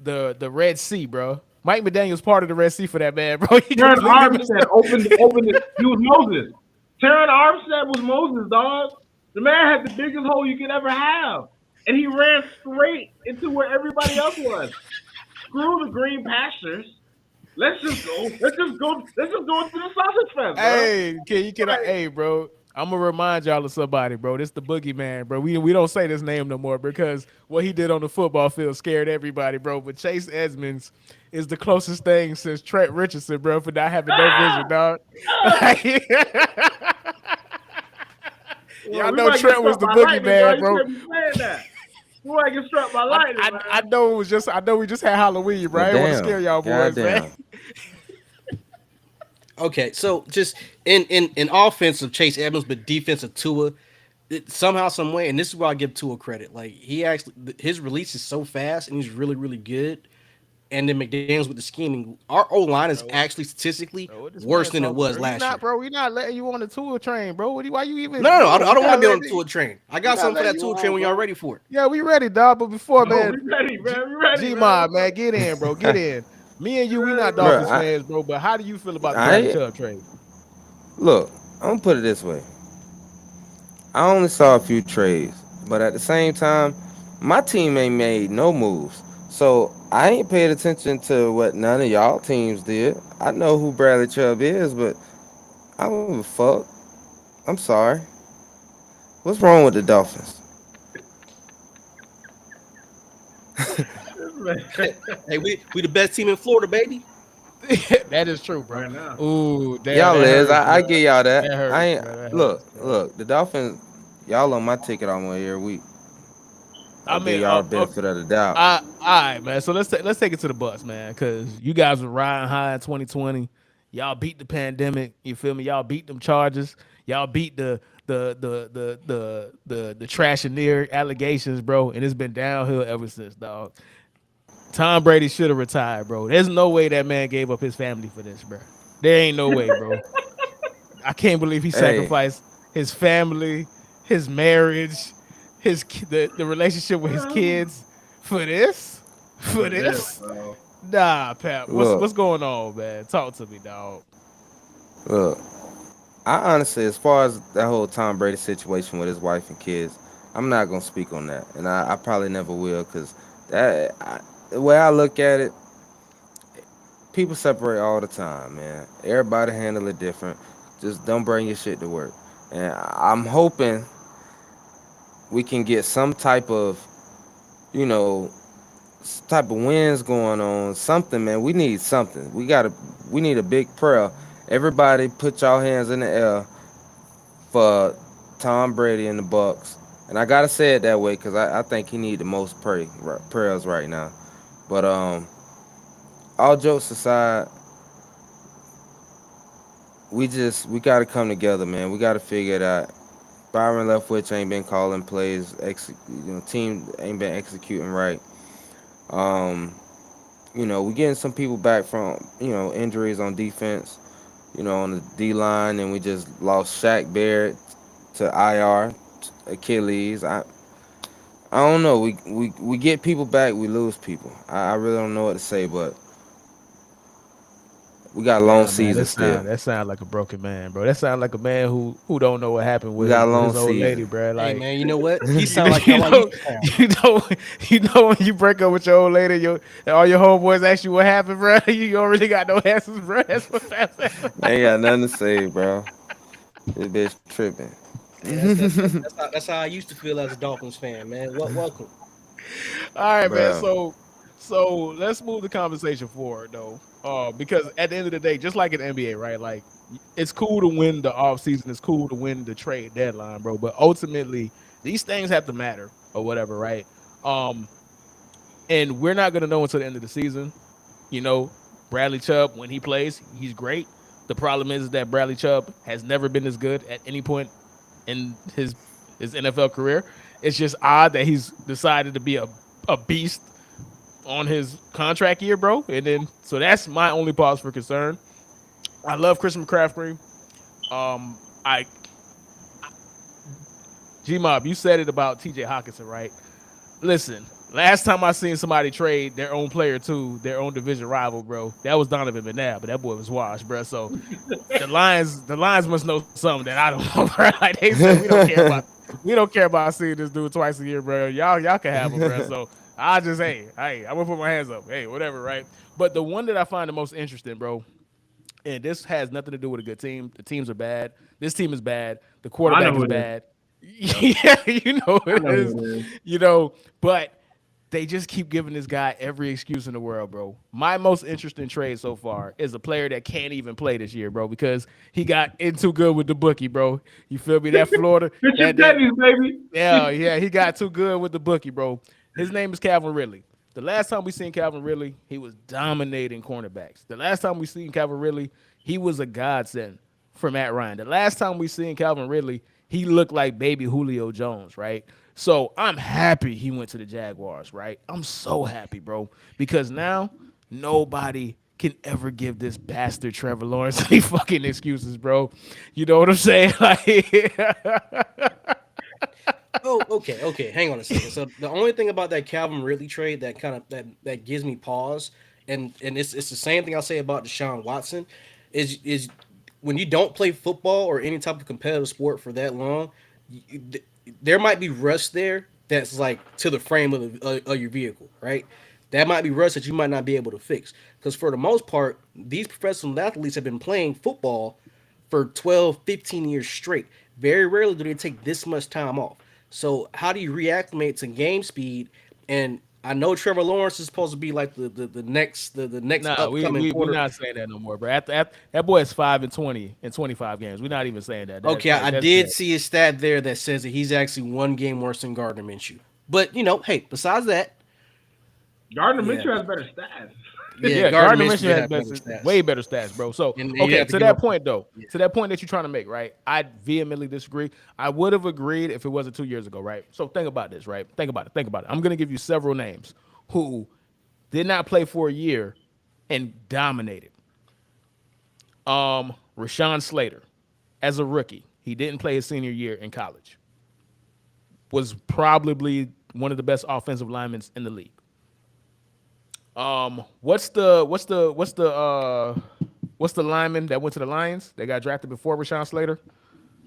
the Red Sea, bro. Mike McDaniels part of the Red Sea for that man, bro. Terran Armstead opened it. He was Moses. Terran Armstead was Moses, dog. The man had the biggest hole you could ever have, and he ran straight into where everybody else was. Screw the green pastures. Let's just go into the sausage fest, bro. Hey, hey, bro. I'm gonna remind y'all of somebody, bro. This the boogeyman, bro. We don't say this name no more because what he did on the football field scared everybody, bro. But Chase Edmonds is the closest thing since Trent Richardson, bro, for not having no vision, dog. Well, Y'all we know might get Trent was struck the by lightning, boogeyman, dog. You bro. can't be saying that. We might get struck by lightning, man. I know it was just I know we just had Halloween, bro. Well, I didn't want to damn. scare y'all boys, man. Goddamn. Okay, so just in offense of Chase Edmonds, but defense of Tua, somehow, some way, and this is where I give Tua credit. Like he actually, his release is so fast, and he's really, really good. And then McDaniels with the scheming, our O line is actually statistically What this worse man than it talking, was bro? last year. We not letting you on the tour train, bro. Why you even? No, I we don't want not to be on letting the you- Tua train. I we got not something for letting that you Tua train on, when y'all bro. ready for it. Yeah, we ready, dog. But before, Oh, man, we ready, man. We ready, G man. Mob, man, get in, bro. Get in. Me and you, we not Bro, Dolphins fans, bro. But how do you feel about the Bradley I Chubb trade? look. I'm gonna put it this way. I only saw a few trades, but at the same time, my team ain't made no moves. So I ain't paid attention to what none of y'all teams did. I know who Bradley Chubb is, but I don't give a fuck. I'm sorry. What's wrong with the Dolphins? Hey, we the best team in Florida, baby. That is true, bro. Right now. Ooh, damn, Y'all that is. hurts, I bro. give y'all that. That I hurts, ain't bro. That hurts, look, bro. look, the Dolphins, y'all on my ticket almost every week. I I give mean, y'all the okay. benefit of the doubt. All right, man. So let's take it to the bus, man, because you guys were riding high in 2020. Y'all beat the pandemic. You feel me? Y'all beat them Chargers. Y'all beat the trashineer allegations, bro. And it's been downhill ever since, dog. Tom Brady should have retired, bro. There's no way that man gave up his family for this, bro. There ain't no way, bro. I can't believe he Hey, sacrificed his family, his marriage, the relationship with his kids for this. For For this, this? bro. Nah, Pap. look, What's going on, man? Talk to me, dog. look. I honestly, as far as that whole Tom Brady situation with his wife and kids, I'm not gonna speak on that, and I probably never will, cause the way I look at it, people separate all the time, man. Everybody handle it different. Just don't bring your shit to work. And I'm hoping we can get some type of, you know, type of wins going on. Something, man. We need something. We need a big prayer. Everybody, put y'all hands in the air for Tom Brady and the Bucks. And I gotta say it that way because I think he need the most prayers right now. But all jokes aside, we gotta come together, man. We gotta figure it out. Byron Leftwich ain't been calling plays. Team ain't been executing right. Um, we getting some people back from injuries on defense. On the D line, and we just lost Shaq Barrett to IR, Achilles. I don't know. We get people back, we lose people. I really don't know what to say, but we got a long Nah, man, season still. that sound like a broken man, bro. That sound like a man who don't know what happened We got a with long his old lady, season. bro. Hey Like man, you know what? He you sound know, like how I used to sound. you know when you break up with your old lady, and all your homeboys ask you what happened, bro. You already got no answers, bro. That's what that sounds. I ain't got nothing to say, bro. This bitch tripping. Hey, that's how I used to feel as a Dolphins fan, man. Welcome. All right, man. Bro. So let's move the conversation forward, though. Because at the end of the day, just like in NBA, right? Like it's cool to win the offseason, it's cool to win the trade deadline, bro. But ultimately, these things have to matter or whatever, right? Um, and we're not gonna know until the end of the season. You know, Bradley Chubb, when he plays, he's great. The problem is that Bradley Chubb has never been as good at any point in his NFL career. It's just odd that he's decided to be a beast on his contract year, bro. And then so that's my only pause for concern. I love Chris McCaffrey. I GMob, you said it about TJ Hawkinson, right? Listen, last time I seen somebody trade their own player to their own division rival, bro, that was Donovan McNabb, but that boy was washed, bro. So the Lions must know something that I don't know, bro. Like they said, we don't care about seeing this dude twice a year, bro. Y'all can have him, bro. So I just hey, I'm gonna put my hands up, hey, whatever, right? But the one that I find the most interesting, bro, And this has nothing to do with a good team. The teams are bad. This team is bad. The I know quarterback who is it is. bad. Yeah, you know I it know is. who it is. You know, but they just keep giving this guy every excuse in the world, bro. My most interesting trade so far is a player that can't even play this year, bro, because he got in too good with the bookie, bro. You feel me? That Florida, It's your that Denny's, baby. yeah, he got too good with the bookie, bro. His name is Calvin Ridley. The last time we seen Calvin Ridley, he was dominating cornerbacks. The last time we seen Calvin Ridley, he was a godsend for Matt Ryan. The last time we seen Calvin Ridley, he looked like baby Julio Jones, right? So I'm happy he went to the Jaguars, right? I'm so happy, bro, because now nobody can ever give this bastard Trevor Lawrence any fucking excuses, bro. You know what I'm saying? Like, Oh, okay. Hang on a second. So the only thing about that Calvin Ridley trade that kind of that gives me pause, and it's the same thing I'll say about Deshaun Watson, is when you don't play football or any type of competitive sport for that long, there might be rust there that's like to the frame of your vehicle, right? That might be rust that you might not be able to fix. Because for the most part, these professional athletes have been playing football for 12, 15 years straight. Very rarely do they take this much time off. So how do you reacclimate to game speed? And I know Trevor Lawrence is supposed to be like the next nah, upcoming we're quarter. not saying that no more, bro. That boy is 5-20 in 25 games. We're not even saying that. Okay, I that's did bad. see a stat there that says that he's actually one game worse than Gardner Minshew. But hey, besides that, Gardner Yeah. Minshew has better stats. Yeah, Gardner Minshew has way better stats, bro. So, And you okay, have to to give that up- point, though, to that point that you're trying to make, right? I vehemently disagree. I would have agreed if it wasn't 2 years ago, right? So, think about this, right? Think about it. I'm going to give you several names who did not play for a year and dominated. Rashawn Slater, as a rookie, he didn't play his senior year in college. Was probably one of the best offensive linemen in the league. What's the lineman that went to the Lions? They got drafted before Rashawn Slater.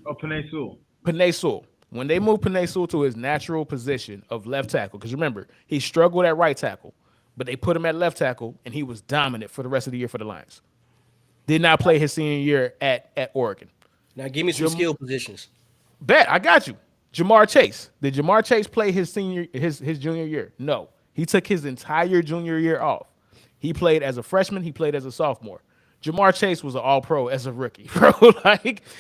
Oh, Penei Sewell. Penei Sewell. When they moved Penei Sewell to his natural position of left tackle, because remember he struggled at right tackle, but they put him at left tackle and he was dominant for the rest of the year for the Lions. Did not play his senior year at Oregon. now give me some skill positions. Bet I got you. Jamar Chase. Did Jamar Chase play his junior year? No. He took his entire junior year off. He played as a freshman. He played as a sophomore. Jamar Chase was an all-pro as a rookie, bro.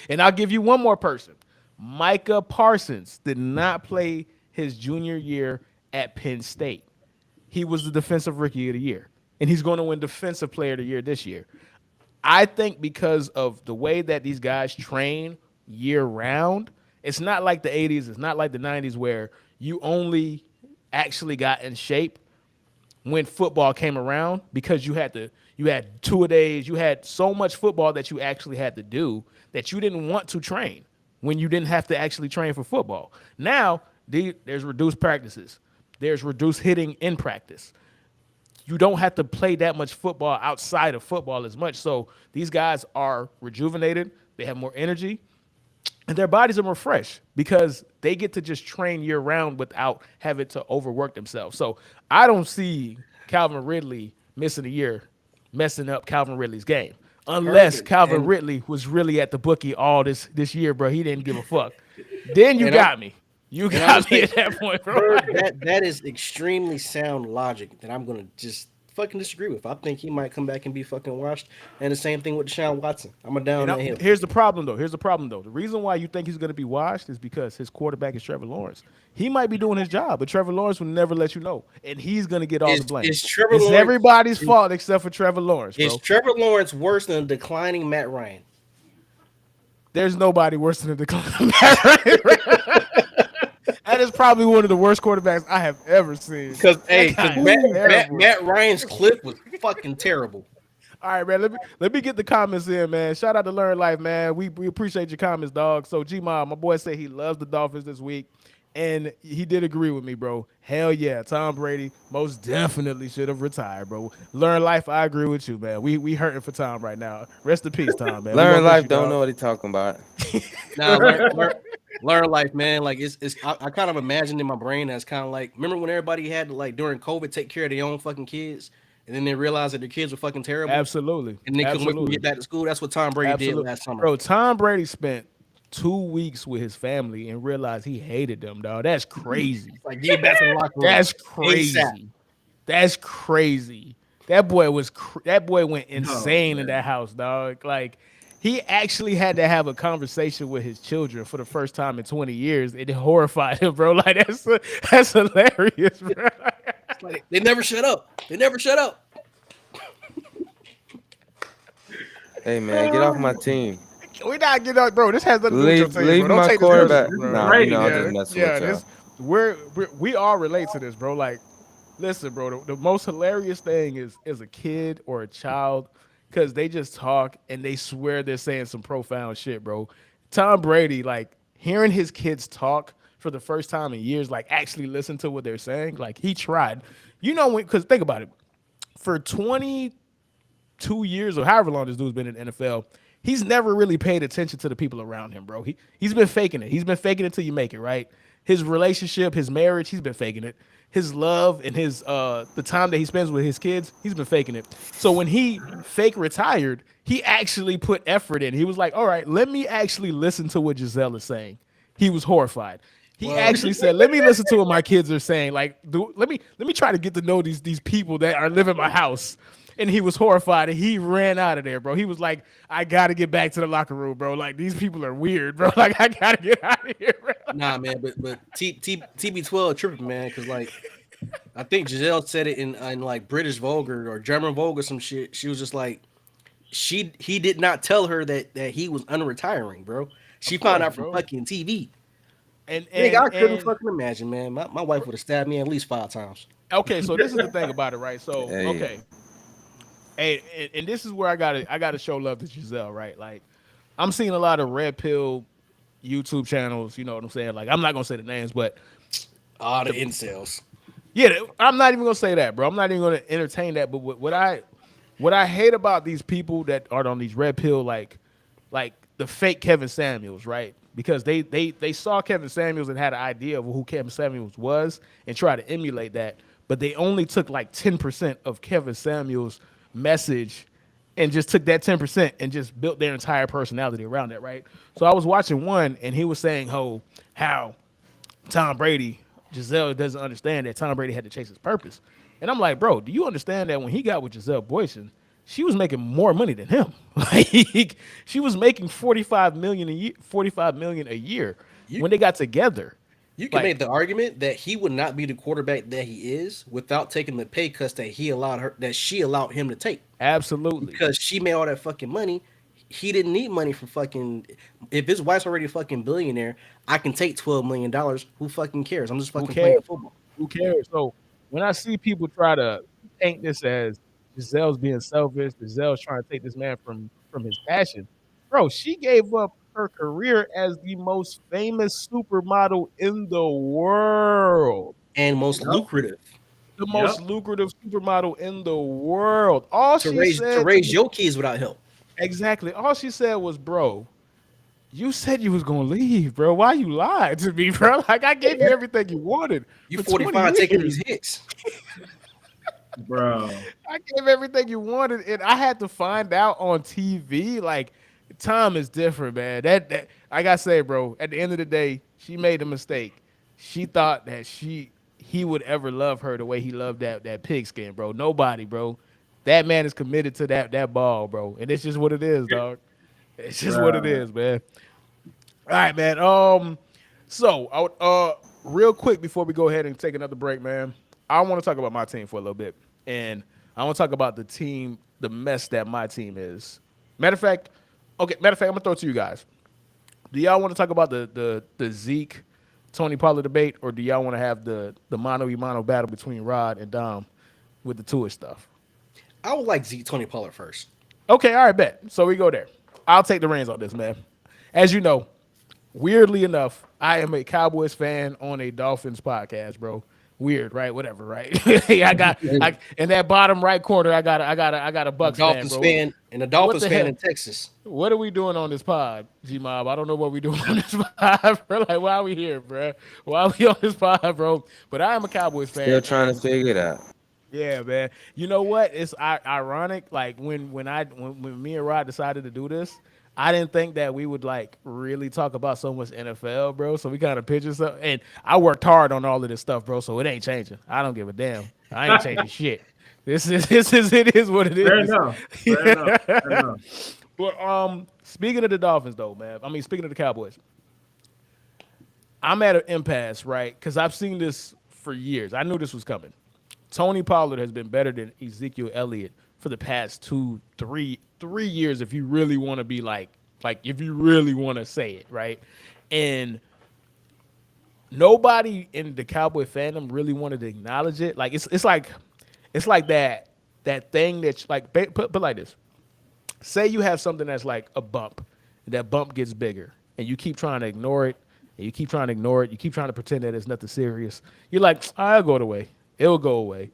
And I'll give you one more person. Micah Parsons did not play his junior year at Penn State. He was the defensive rookie of the year, and he's going to win defensive player of the year this year. I think because of the way that these guys train year-round, it's not like the 80s. It's not like the 90s where you only actually got in shape when football came around because you had 2-a-days. You had so much football that you actually had to do that you didn't want to train when you didn't have to actually train for football. Now, there's reduced practices. There's reduced hitting in practice. You don't have to play that much football outside of football as much. So these guys are rejuvenated. They have more energy. And their bodies are more fresh because they get to just train year round without having to overwork themselves. So I don't see Calvin Ridley missing a year, messing up Calvin Ridley's game. Unless Calvin Ridley was really at the bookie all this year, bro. He didn't give a fuck. Then you got me. You got me at that point, bro. That is extremely sound logic that I'm gonna just fucking disagree with. I think he might come back and be fucking washed. And the same thing with Deshaun Watson. I'm a down on him. Here's the problem, though. The reason why you think he's going to be washed is because his quarterback is Trevor Lawrence. He might be doing his job, but Trevor Lawrence will never let you know, and he's going to get all the blame. It's everybody's fault except for Trevor Lawrence, bro. Is Trevor Lawrence worse than a declining Matt Ryan? There's nobody worse than a declining Matt Ryan. That is probably one of the worst quarterbacks I have ever seen. Because Matt Ryan's clip was fucking terrible. All right, man. Let me get the comments in, man. Shout out to Learn Life, man. We appreciate your comments, dog. So GMob, my boy said he loves the Dolphins this week, and he did agree with me, bro. Hell yeah, Tom Brady most definitely should have retired, bro. Learn Life, I agree with you, man. We hurting for Tom right now. Rest in peace, Tom, man. Learn Life don't know what he's talking about. Nah, Learn Life, man. Like I kind of imagined in my brain as kind of like, remember when everybody had to, like, during COVID, take care of their own fucking kids, and then they realized that their kids were fucking terrible. Absolutely. And they couldn't wait to Absolutely. get back to school. That's what Tom Brady Absolutely. did last summer. Bro, Tom Brady spent 2 weeks with his family and realized he hated them, dog. That's crazy. Like, get back to the locker room. That's crazy. ASAP. That's crazy. That boy went insane in that house, dog. Like, he actually had to have a conversation with his children for the first time in 20 years. It horrified him, bro. Like, that's hilarious, bro. It's like, they never shut up. They never shut up. Hey man, get off my team. We're not getting up, bro. This has nothing to do with your team, Leave bro. Don't my take quarterback. this Nah, Brady, I'm just messing with y'all. we all relate to this, bro. Like, listen, bro. The most hilarious thing is a kid or a child, because they just talk and they swear they're saying some profound shit, bro. Tom Brady, like, hearing his kids talk for the first time in years, like, actually listen to what they're saying. Like, he tried. You know, because think about it. For 22 years or however long this dude's been in the NFL, he's never really paid attention to the people around him, bro. He's been faking it. He's been faking it till you make it, right? His relationship, his marriage, he's been faking it. His love and his the time that he spends with his kids, he's been faking it. So when he fake retired, he actually put effort in. He was like, all right, let me actually listen to what Giselle is saying. He was horrified. He actually said, let me listen to what my kids are saying. Like, let me try to get to know these people that are living in my house. And he was horrified, and he ran out of there, bro. He was like, I got to get back to the locker room, bro. Like, these people are weird, bro. Like, I got to get out of here, bro. Nah, man, but TB12 tripping, man, because, like, I think Giselle said it in like British Vulgar or German Vulgar, some shit. She was just like, he did not tell her that he was unretiring, bro. She found out from fucking TV. And I couldn't fucking imagine, man. My wife would have stabbed me at least 5 times. Okay, so this is the thing about it, right? So, okay. Hey, and this is where I gotta show love to Giselle, right? Like, I'm seeing a lot of red pill YouTube channels, you know what I'm saying? Like, I'm not gonna say the names, but the incels. Yeah, I'm not even gonna say that, bro. I'm not even gonna entertain that. But what I hate about these people that are on these red pill, like the fake Kevin Samuels, right? Because they saw Kevin Samuels and had an idea of who Kevin Samuels was and tried to emulate that, but they only took like 10% of Kevin Samuels' message and just took that 10% and just built their entire personality around that, right? So I was watching one, and he was saying how Tom Brady, Giselle doesn't understand that Tom Brady had to chase his purpose. And I'm like, bro, do you understand that when he got with Giselle Boyson, she was making more money than him? Like, she was making $45 million a year when they got together. You can make the argument that he would not be the quarterback that he is without taking the pay cuts that she allowed him to take. Absolutely. Because she made all that fucking money. He didn't need money from fucking. If his wife's already a fucking billionaire, I can take $12 million. Who fucking cares? I'm just fucking playing football. Who cares? So when I see people try to paint this as Giselle's being selfish, Giselle's trying to take this man from his passion, bro, she gave up her career as the most famous supermodel in the world and most lucrative. The most lucrative supermodel in the world. All to raise your kids without help. Exactly. All she said was, bro, you said you was gonna leave, bro. Why you lied to me, bro? Like, I gave you everything you wanted. You 45 taking these hits. Bro. I gave everything you wanted, and I had to find out on TV. Like, Tom is different, man. That I gotta say, bro, at the end of the day, she made a mistake. She thought that he would ever love her the way he loved that pigskin, bro. Nobody, bro. That man is committed to that ball, bro. And it's just what it is, dog. It's just what it is, man. All right, man. So real quick before we go ahead and take another break, man, I want to talk about my team for a little bit. And I want to talk about the mess that my team is. Matter of fact, I'm gonna throw it to you guys. Do y'all want to talk about the Zeke Tony Pollard debate, or do y'all want to have the mano-a-mano battle between Rod and Dom with the Tua stuff? I would like Zeke Tony Pollard first. Okay, all right, bet. So we go there. I'll take the reins on this, man. As you know, weirdly enough, I am a Cowboys fan on a Dolphins podcast, bro. Weird, right? Whatever, right? I got in that bottom right corner. I got a Bucs Dolphins fan and a Dolphins fan in Texas. What are we doing on this pod, GMob? I don't know what we're doing on this pod, bro. Like, why are we here, bro? Why are we on this pod, bro? But I am a Cowboys fan. Still trying to figure it out. Yeah, man. You know what? It's ironic. Like when me and Rod decided to do this, I didn't think that we would like really talk about so much NFL, bro. So we kind of pictured something, and I worked hard on all of this stuff, bro. So it ain't changing. I don't give a damn. I ain't changing shit. This is it is what it Fair is. enough. Fair enough. Fair enough. But speaking of the Dolphins, though, man. I mean, speaking of the Cowboys, I'm at an impasse, right? Because I've seen this for years. I knew this was coming. Tony Pollard has been better than Ezekiel Elliott for the past 3 years. If you really want to be like if you really want to say it, right? And nobody in the Cowboy fandom really wanted to acknowledge it. Like it's like that thing that like put like this. Say you have something that's like a bump, and that bump gets bigger, and you keep trying to ignore it, and you keep trying to ignore it, you keep trying to pretend that it's nothing serious. You're like, I'll go away. It'll go away.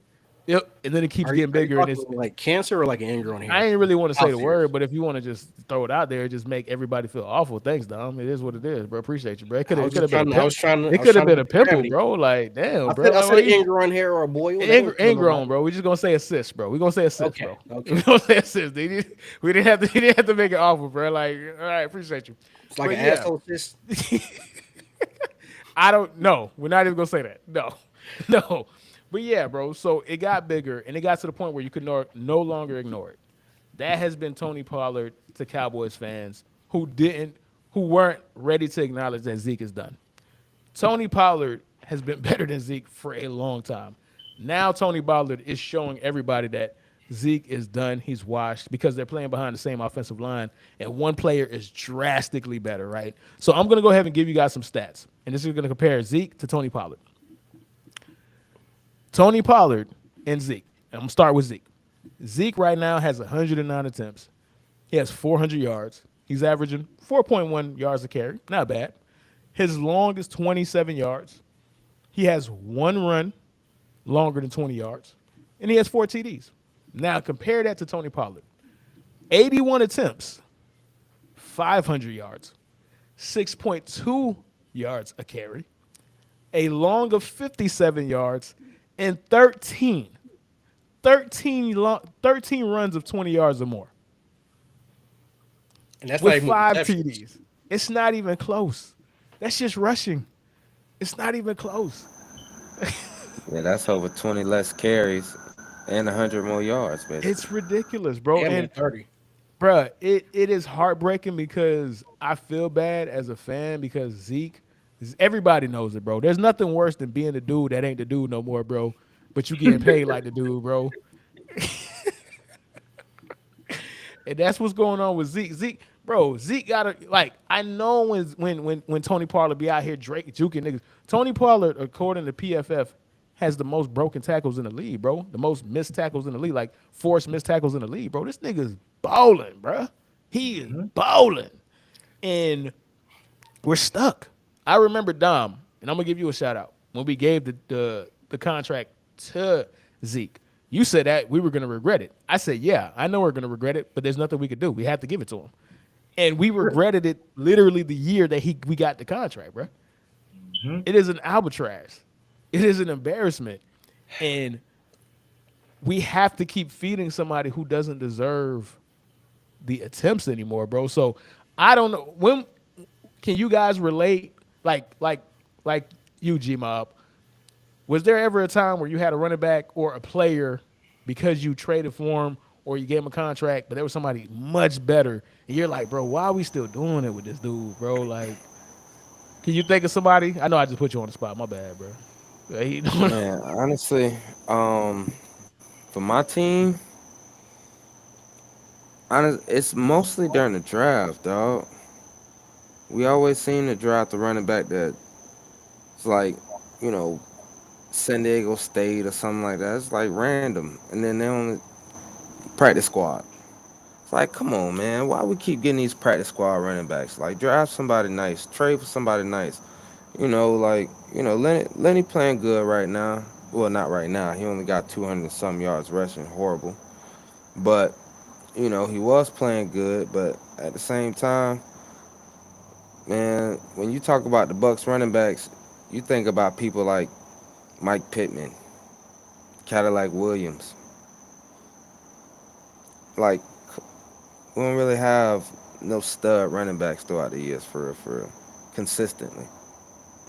And then it keeps getting bigger. And it's like cancer or like an ingrown hair. I ain't really want to say the word, but if you want to just throw it out there, just make everybody feel awful. Thanks, Dom. It is what it is, bro. Appreciate you, bro. It could have been a pimple, bro. Like, damn, bro. I said ingrown hair or a boil. Ingrown, bro. We just gonna say assist, bro. We gonna say assist, bro. Okay. We gonna say assist. We didn't have to. He didn't have to make it awful, bro. Like, all right, appreciate you. It's like an asshole assist. I don't know. We're not even gonna say that. No. But yeah, bro. So it got bigger, and it got to the point where you could no longer ignore it. That has been Tony Pollard to Cowboys fans who weren't ready to acknowledge that Zeke is done. Tony Pollard has been better than Zeke for a long time. Now Tony Pollard is showing everybody that Zeke is done. He's washed because they're playing behind the same offensive line, and one player is drastically better, right? So I'm going to go ahead and give you guys some stats, and this is going to compare Zeke to Tony Pollard. Tony Pollard and Zeke. I'm going to start with Zeke. Zeke right now has 109 attempts. He has 400 yards. He's averaging 4.1 yards a carry. Not bad. His long is 27 yards. He has one run longer than 20 yards. And he has 4 TDs. Now compare that to Tony Pollard. 81 attempts, 500 yards, 6.2 yards a carry, a long of 57 yards, and 13 runs of 20 yards or more. And that's with 5 TDs. It's not even close. That's just rushing. It's not even close. Yeah, that's over 20 less carries and 100 more yards, basically. It's ridiculous, bro. And 30. Bro, it is heartbreaking because I feel bad as a fan because Zeke, everybody knows it, bro. There's nothing worse than being the dude that ain't the dude no more, bro. But you getting paid like the dude, bro. And that's what's going on with Zeke. Zeke gotta like. I know when Tony Pollard be out here juking niggas. Tony Pollard, according to PFF, has the most broken tackles in the league, bro. The most missed tackles in the league, like forced missed tackles in the league, bro. This nigga's balling, bro. He is balling, and we're stuck. I remember Dom, and I'm gonna give you a shout out when we gave the contract to Zeke. You said that we were gonna regret it. I said, yeah, I know we're gonna regret it, but there's nothing we could do. We have to give it to him, and we regretted it literally the year that we got the contract, bro. Mm-hmm. It is an albatross. It is an embarrassment, and we have to keep feeding somebody who doesn't deserve the attempts anymore, bro. So I don't know when can you guys relate, like you, GMob. Was there ever a time where you had a running back or a player because you traded for him or you gave him a contract, but there was somebody much better, and you're like, bro, why are we still doing it with this dude, bro? Like, can you think of somebody? I know I just put you on the spot. My bad, bro. Man, honestly, for my team, it's mostly during the draft, dog. We always seem to draft the running back that it's like, San Diego State or something like that. It's like random. And then they only practice squad. It's like, come on, man. Why we keep getting these practice squad running backs? Like, draft somebody nice. Trade for somebody nice. Lenny playing good right now. Well, not right now. He only got 200 and some yards rushing. Horrible. But, he was playing good. But at the same time, man, when you talk about the Bucs running backs, you think about people like Mike Pittman, Cadillac Williams. Like we don't really have no stud running backs throughout the years for real, consistently.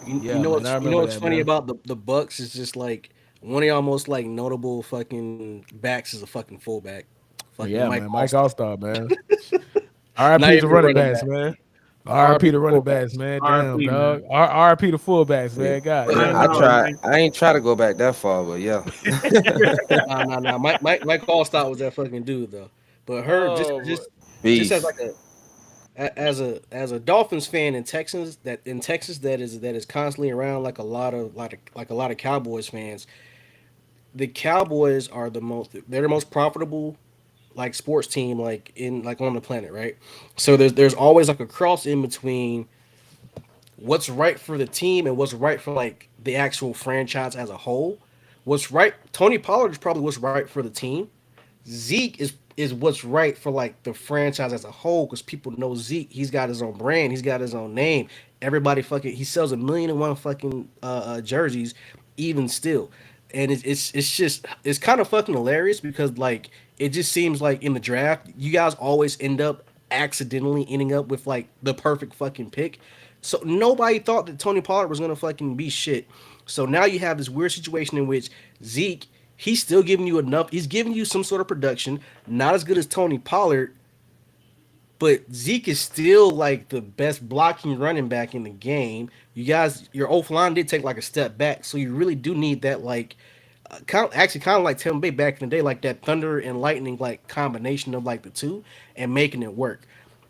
You Yeah, know man, I what's remember that, funny man. about the Bucks is just like one of y'all most like notable fucking backs is a fucking fullback, fucking Yeah, Mike man, Mike Allstott. Allstar, man. Not RIP to even a running running backs, back. man. RIP RP to running backs, fullbacks. man. Damn, RP, man. dog. RIP to fullbacks, Yeah. man. God I I damn. know, try. man. I ain't try to go back that far, but yeah. Nah. Mike Allstott was that fucking dude though. But her Oh, boy. just as like Beast. as a Dolphins fan in Texas that is constantly around like a lot of Cowboys fans. The Cowboys are they're the most profitable like sports team like in like on the planet, right? So there's always like a cross in between what's right for the team and what's right for like the actual franchise as a whole. What's right, Tony Pollard is probably what's right for the team. Zeke is what's right for like the franchise as a whole because people know Zeke. He's got his own brand. He's got his own name. Everybody fucking he sells 1,000,001 fucking jerseys even still, and it's just it's kind of fucking hilarious because like it just seems like in the draft you guys always end up accidentally ending up with like the perfect fucking pick. So nobody thought that Tony Pollard was gonna fucking be shit. So now you have this weird situation in which Zeke, he's still giving you enough. He's giving you some sort of production, not as good as Tony Pollard, but Zeke is still like the best blocking running back in the game. You guys, your offensive line did take like a step back, so you really do need that like kind of like Tampa Bay back in the day, like that thunder and lightning like combination of like the two and making it work.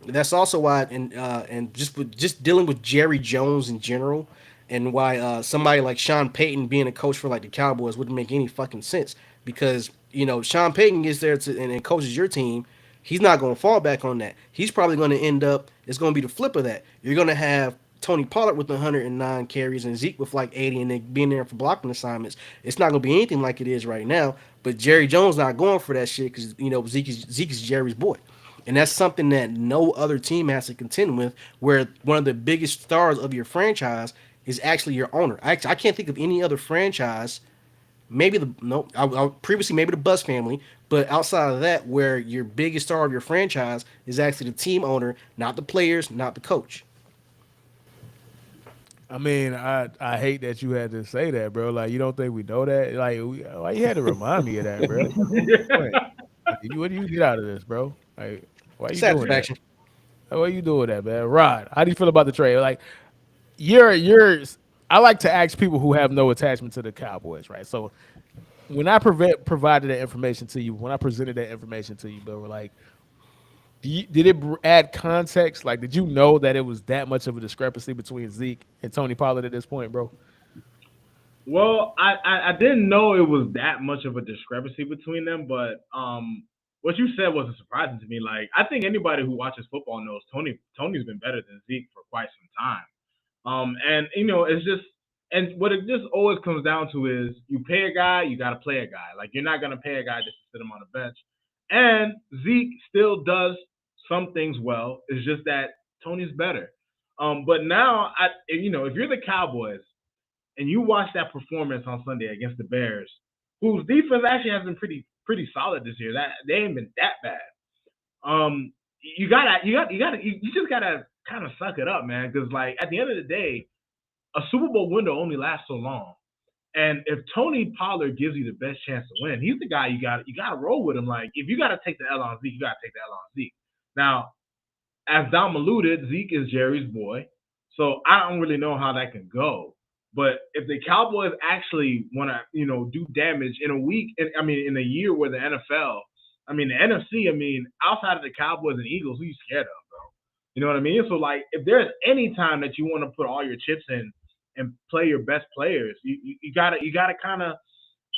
That's also why, and just dealing with Jerry Jones in general, and why somebody like Sean Payton being a coach for like the Cowboys wouldn't make any fucking sense because Sean Payton gets there and coaches your team. He's not going to fall back on that. He's probably going to end up. It's going to be the flip of that. You're going to have Tony Pollard with 109 carries and Zeke with like 80 and then being there for blocking assignments. It's not going to be anything like it is right now. But Jerry Jones not going for that shit because Zeke is Jerry's boy. And that's something that no other team has to contend with, where one of the biggest stars of your franchise is actually your owner. I can't think of any other franchise, maybe I previously maybe the Bus family, but outside of that, where your biggest star of your franchise is actually the team owner, not the players, not the coach. I mean, I hate that you had to say that, bro. Like, you don't think we know that? Like, why you had to remind me of that, bro? Like, what was the point? Like, what do you get out of this, bro? Like, why you doing that? Satisfaction. Like, why you doing that, man? Rod, how do you feel about the trade? Like, you're. I like to ask people who have no attachment to the Cowboys, right? So when I provided that information to you, when I presented that information to you, bro, like, did it add context? Like, did you know that it was that much of a discrepancy between Zeke and Tony Pollard at this point, bro? Well, I didn't know it was that much of a discrepancy between them, but what you said wasn't surprising to me. Like, I think anybody who watches football knows Tony's been better than Zeke for quite some time. And it's just, and what it just always comes down to is you pay a guy, you got to play a guy. Like, you're not gonna pay a guy just to sit him on the bench. And Zeke still does some things well. It's just that Tony's better. But now, if you're the Cowboys and you watch that performance on Sunday against the Bears, whose defense actually has been pretty solid this year, that they ain't been that bad. You just gotta kind of suck it up, man. Because like at the end of the day, a Super Bowl window only lasts so long. And if Tony Pollard gives you the best chance to win, he's the guy you got to roll with him. Like if you got to take the L on Zeke, you got to take the L on Zeke. Now, as Dom alluded, Zeke is Jerry's boy, so I don't really know how that can go. But if the Cowboys actually want to, do damage in a week, in a year where the NFL, the NFC, outside of the Cowboys and Eagles, who you scared of, bro? You know what I mean? So like, if there's any time that you want to put all your chips in and play your best players, you gotta kind of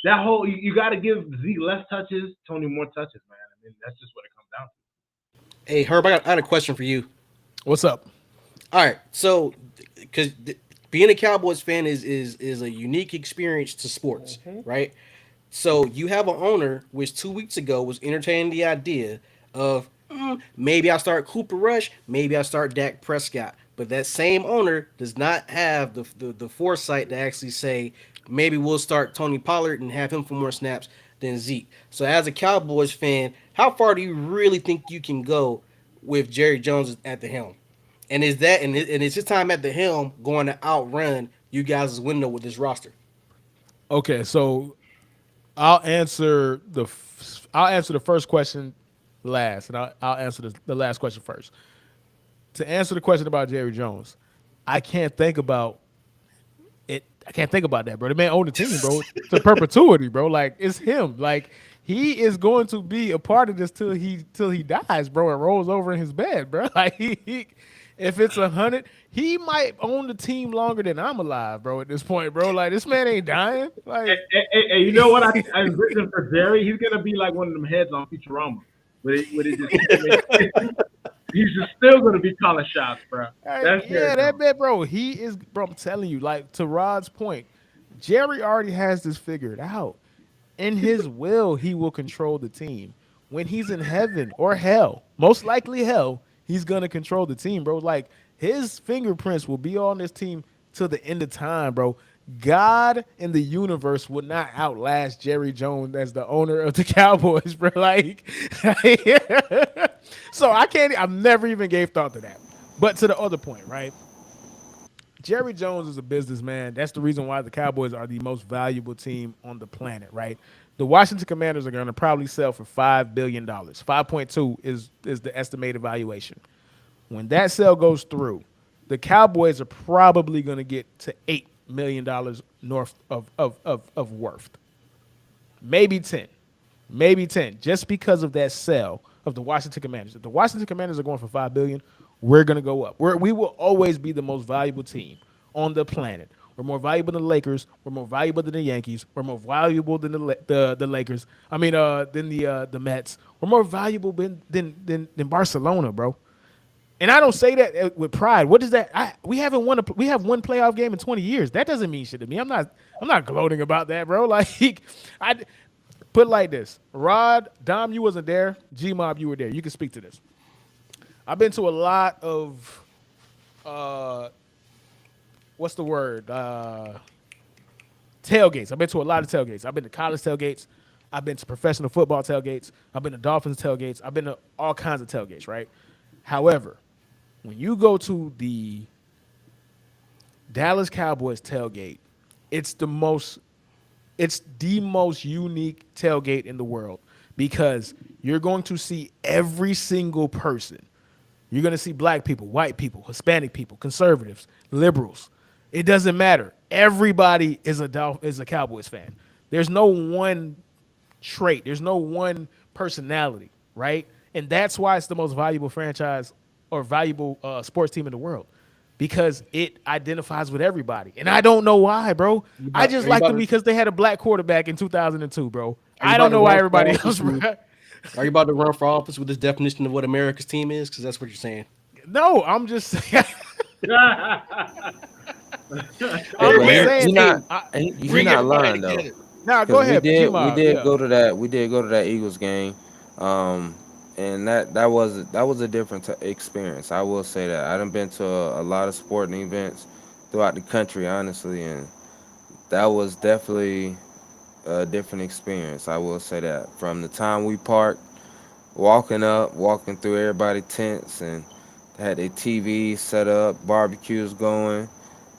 that whole you gotta give Zeke less touches, Tony more touches, man. That's just what it comes down to. Hey Herb, I had a question for you. What's up? All right, so because being a Cowboys fan is a unique experience to sports, right? So you have an owner which 2 weeks ago was entertaining the idea of maybe I start Cooper Rush, maybe I start Dak Prescott, but that same owner does not have the foresight to actually say maybe we'll start Tony Pollard and have him for more snaps than Zeke. So as a Cowboys fan, how far do you really think you can go with Jerry Jones at the helm? And is that and is his time at the helm going to outrun you guys' window with this roster? Okay, so I'll answer I'll answer the first question last, and I'll answer the last question first. To answer the question about Jerry Jones, I can't think about it. I can't think about that, bro. The man owned the team, bro. It's a perpetuity, bro. Like it's him. Like he is going to be a part of this till he dies, bro, and rolls over in his bed, bro. Like if it's 100, he might own the team longer than I'm alive, bro. At this point, bro. Like this man ain't dying. Like Hey, you know what? I'm written for Jerry. He's gonna be like one of them heads on Futurama, where it just he's just still gonna be calling shots, bro. That's yeah, that man, bro. He is, bro. I'm telling you, like to Rod's point, Jerry already has this figured out. In his will, he will control the team. When he's in heaven or hell, most likely hell, he's gonna control the team, bro. Like his fingerprints will be on this team till the end of time, bro. God in the universe would not outlast Jerry Jones as the owner of the Cowboys, bro. Like, so I can't. I've never even gave thought to that. But to the other point, right? Jerry Jones is a businessman. That's the reason why the Cowboys are the most valuable team on the planet, right? The Washington Commanders are going to probably sell for $5 billion. 5.2 is the estimated valuation. When that sale goes through, the Cowboys are probably going to get to $8 million north of worth. Maybe 10. Maybe 10. Just because of that sale of the Washington Commanders. If the Washington Commanders are going for $5 billion, we're going to go up. We will always be the most valuable team on the planet. We're more valuable than the Lakers. We're more valuable than the Yankees. We're more valuable than the Lakers. I mean, than the Mets. We're more valuable than Barcelona, bro. And I don't say that with pride. What is that? We have one playoff game in 20 years. That doesn't mean shit to me. I'm not gloating about that, bro. Like I put it like this. Rod, Dom, you wasn't there. GMob, you were there. You can speak to this. I've been to a lot of what's the word? Tailgates. I've been to a lot of tailgates. I've been to college tailgates. I've been to professional football tailgates. I've been to Dolphins tailgates. I've been to all kinds of tailgates, right? However, when you go to the Dallas Cowboys tailgate, it's the most unique tailgate in the world because you're going to see every single person. You're going to see black people, white people, Hispanic people, conservatives, liberals. It doesn't matter. Everybody is a Cowboys fan. There's no one trait. There's no one personality, right? And that's why it's the most valuable franchise or valuable sports team in the world because it identifies with everybody. And I don't know why, bro. I just like them because they had a black quarterback in 2002, bro. I don't know why everybody else. Are you about to run for office with this definition of what America's team is? Because that's what you're saying. No, I'm just saying. You're not lying though. Now go ahead. We did go to that Eagles game, and that was a different experience. I will say that. I done been to a lot of sporting events throughout the country, honestly, and that was definitely a different experience. I will say that. From the time we parked, walking through everybody's tents, and had their TV set up, barbecues going,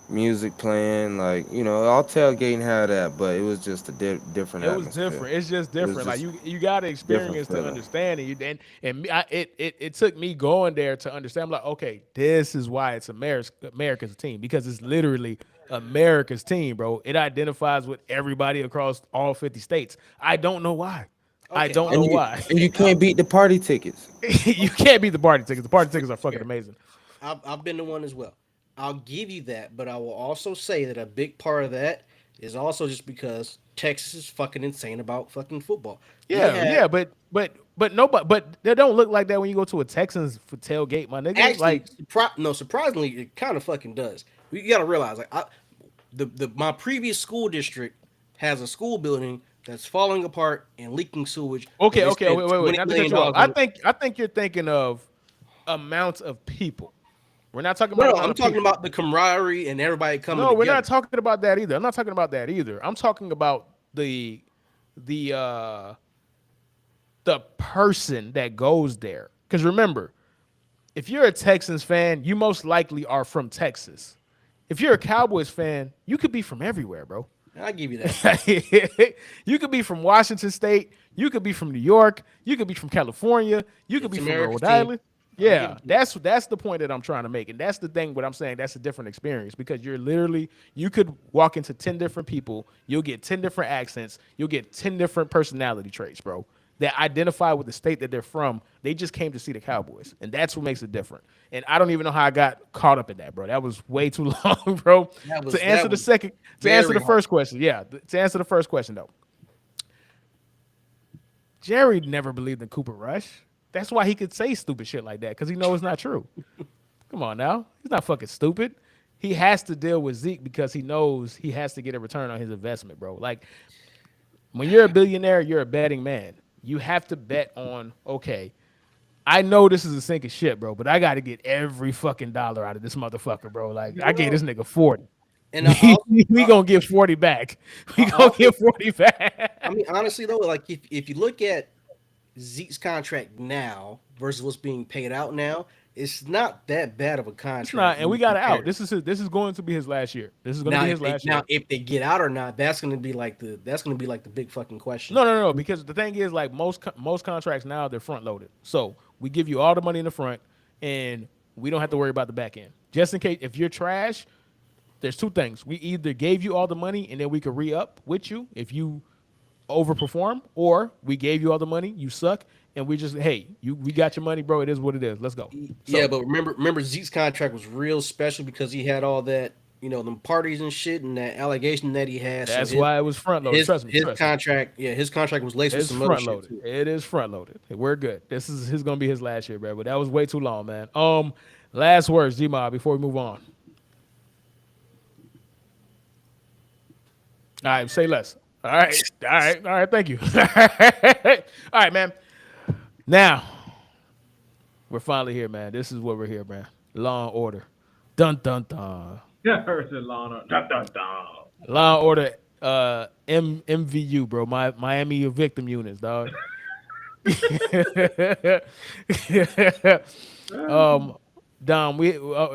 music playing, like, all tailgating had that, but it was just a different atmosphere. It was different. It's just different. Like you got to experience to understand it. It took me going there to understand. I'm like, okay, this is why it's America's team because it's literally America's team, bro. It identifies with everybody across all 50 states. I don't know why. Okay. I don't know why. And you can't beat the party tickets. You can't beat the party tickets. The party tickets are fucking amazing. I've been to one as well. I'll give you that, but I will also say that a big part of that is also just because Texas is fucking insane about fucking football. Yeah, but they don't look like that when you go to a Texans for tailgate, my nigga. Actually, surprisingly, it kind of fucking does. You got to realize, like, my previous school district has a school building that's falling apart and leaking sewage. Okay, wait. Not to cut you off. I think you're thinking of amounts of people. We're not talking about. No, I'm talking about the camaraderie and everybody coming. No, we're together. not talking about that either. I'm not talking about that either. I'm talking about the person that goes there. Because remember, if you're a Texans fan, you most likely are from Texas. If you're a Cowboys fan, you could be from everywhere, bro. I give you that. You could be from Washington State. You could be from New York. You could be from California. You could be from America's Rhode Island. Yeah, that's the point that I'm trying to make, and that's the thing. What I'm saying, that's a different experience because you could walk into 10 different people. You'll get 10 different accents. You'll get 10 different personality traits, bro, that identify with the state that they're from. They just came to see the Cowboys, and that's what makes it different. And I don't even know how I got caught up in that, bro. That was way too long, bro. To answer the first question, though, Jerry never believed in Cooper Rush. That's why he could say stupid shit like that, because he knows it's not true. Come on now. He's not fucking stupid. He has to deal with Zeke because he knows he has to get a return on his investment, bro. Like, when you're a billionaire, you're a betting man. You have to bet on, okay, I know this is a sink of shit, bro, but I got to get every fucking dollar out of this motherfucker, bro. Like, I gave this nigga 40. And we gonna get 40 back. We gonna get 40 back. I mean, honestly, though, like, if you look at Zeke's contract now versus what's being paid out now, it's not that bad of a contract. It's not, and we got it out. This is going to be his last year. This is going to be his last year. Now, if they get out or not, that's going to be like the big fucking question. No, because the thing is, like, most contracts now, they're front loaded. So we give you all the money in the front, and we don't have to worry about the back end. Just in case if you're trash, there's two things. We either gave you all the money and then we could re-up with you if you overperform, or we gave you all the money, you suck, and we just, hey, we got your money, bro. It is what it is. Let's go. Yeah, but remember Zeke's contract was real special because he had all that, them parties and shit and that allegation that he had. That's why it was front loaded. His contract was laced with some other shit too. It is front loaded. We're good. This is gonna be his last year, bro. But that was way too long, man. Last words, GMob, before we move on. All right, say less. All right. Thank you. All right, man. Now, we're finally here, man. This is what we're here, man. Law and Order. Dun, dun, dun. Yeah, heard the Law and Order. Dun, dun, dun. Law and Order, MVU, bro. Miami Victim Units, dog. Dom,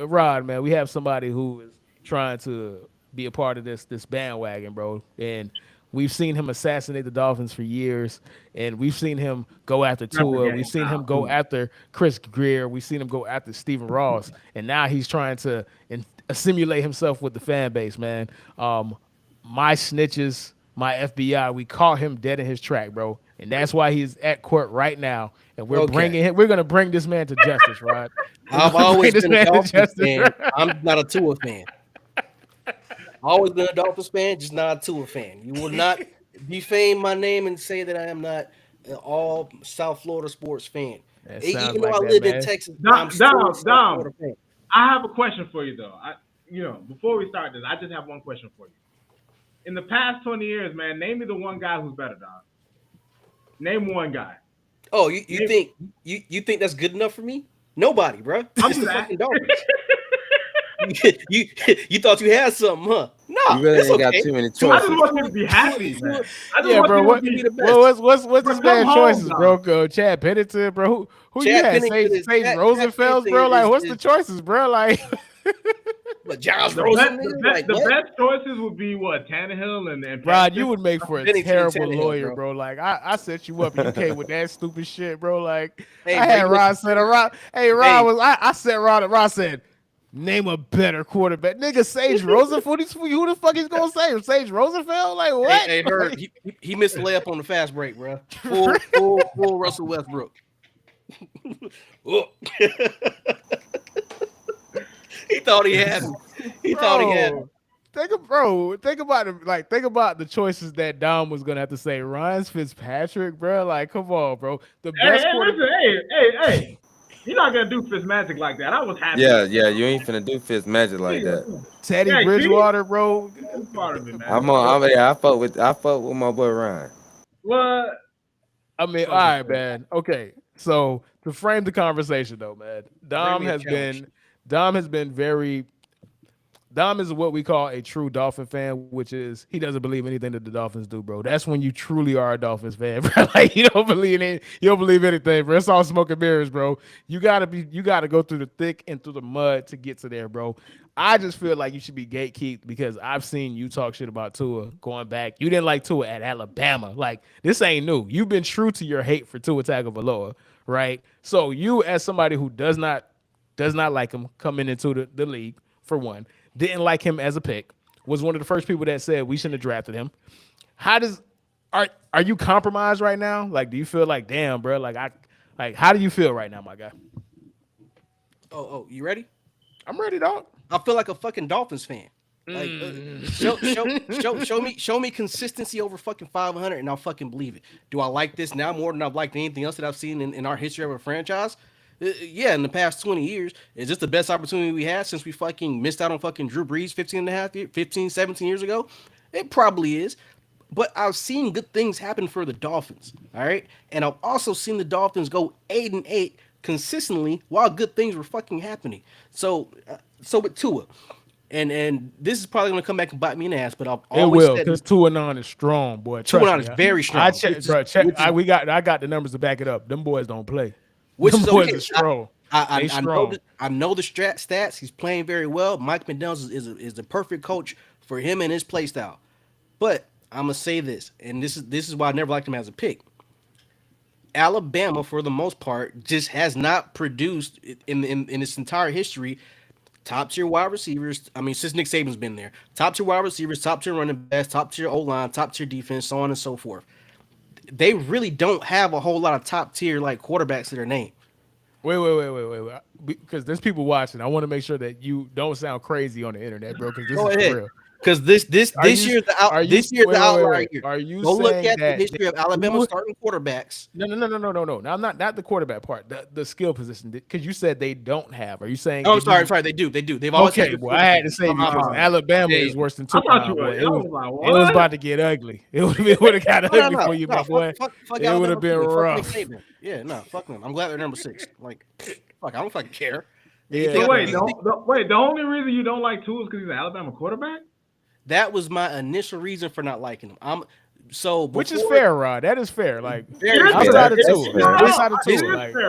Rod, man, we have somebody who is trying to be a part of this bandwagon, bro. And we've seen him assassinate the Dolphins for years, and we've seen him go after Tua. We've seen him go after Chris Greer. We've seen him go after Stephen Ross, and now he's trying to assimilate himself with the fan base, man. My snitches, my FBI, we caught him dead in his track, bro, and that's why he's at court right now. And we're bringing him. We're gonna bring this man to justice, right? I've always been a Dolphins fan. I'm not a Tua fan. Always been a Dolphins fan, just not a Tua fan. You will not defame my name and say that I am not an all South Florida sports fan. Even though I live in Texas, I'm still a South Florida fan. I have a question for you, though. Before we start this, I just have one question for you. In the past 20 years, man, name me the one guy who's better, dog. Name one guy. Oh, you think that's good enough for me? Nobody, bro. I'm it's the fucking Dolphins. you thought you had something, huh? No, you really ain't got too many choices. I just want you to be happy, man. Bro. What's this man's choices, bro? Chad Pennington, bro. Who you had? Sage Rosenfeld, bro. Like, what's the choices, bro? Like, but Josh Rosen. The best choices would be what Tannehill and Rod. You would make for a terrible lawyer, bro. Like, I set you up and you came with that stupid shit, bro. Like, I had Rod said, I said Rod said, name a better quarterback. Nigga, Sage Rosenfeld. Who the fuck is going to say? Sage Rosenfeld? Like, what? Hey, Herb, he missed the layup on the fast break, bro. Full Russell Westbrook. He thought he had him. Thought he had him. Think about the choices that Dom was going to have to say. Ryan Fitzpatrick, bro. Like, come on, bro. The best quarterback. Hey. You're not gonna do Fitz magic like that. I was happy. Yeah, you ain't finna do Fitz magic like that. Teddy Bridgewater, bro. Part of it, man. I fuck with my boy Ryan. What? I mean, all right, man. Okay, so to frame the conversation, though, man, Dom Dom has been very. Dom is what we call a true Dolphin fan, which is he doesn't believe anything that the Dolphins do, bro. That's when you truly are a Dolphins fan, bro. Like you don't believe anything, bro. It's all smoke and mirrors, bro. You gotta go through the thick and through the mud to get to there, bro. I just feel like you should be gatekeeped because I've seen you talk shit about Tua going back. You didn't like Tua at Alabama. Like this ain't new. You've been true to your hate for Tua Tagovailoa, right? So you, as somebody who does not like him coming into the league, for one. Didn't like him as a pick, was one of the first people that said we shouldn't have drafted him. Are you compromised right now? Like, do you feel like, damn, bro? How do you feel right now, my guy? Oh, you ready? I'm ready, dog. I feel like a fucking Dolphins fan. Like, show me consistency over fucking 500, and I'll fucking believe it. Do I like this now more than I've liked anything else that I've seen in our history of a franchise? Yeah, in the past 20 years, is this the best opportunity we had since we fucking missed out on fucking Drew Brees 17 years ago? It probably is. But I've seen good things happen for the Dolphins, all right? And I've also seen the Dolphins go 8-8 consistently while good things were fucking happening. So with Tua, and this is probably going to come back and bite me in the ass, but I've always said because Tua is strong, boy. Tua is very strong. I got the numbers to back it up. Them boys don't play. Which them is boys okay. Are strong. I know the stats. He's playing very well. Mike McDaniels is the perfect coach for him and his play style. But I'm gonna say this, and this is why I never liked him as a pick. Alabama, for the most part, just has not produced in its entire history top tier wide receivers. I mean, since Nick Saban's been there, top tier wide receivers, top tier running backs, top tier O line, top tier defense, so on and so forth. They really don't have a whole lot of top tier like quarterbacks to their name. Wait. Because there's people watching. I want to make sure that you don't sound crazy on the internet, bro. Because this Go is ahead. for real. Because this year's the outlier year. Are you go look at that the history of Alabama starting quarterbabs? No. Now, not the quarterback part. The skill position. Because you said they don't have. Are you saying? Oh, sorry. They do. They've always okay. Well, I had to say because Alabama is worse than Tua. It was about to get ugly. It would have got ugly for you, my boy. It would have been rough. Yeah, no, fuck them. I'm glad they're number 6. Like, fuck, I don't fucking care. Yeah. So wait, the only reason you don't like Tua is because he's an Alabama quarterback? That was my initial reason for not liking him. Which is fair, Rod. That is fair. Like outside of Tua,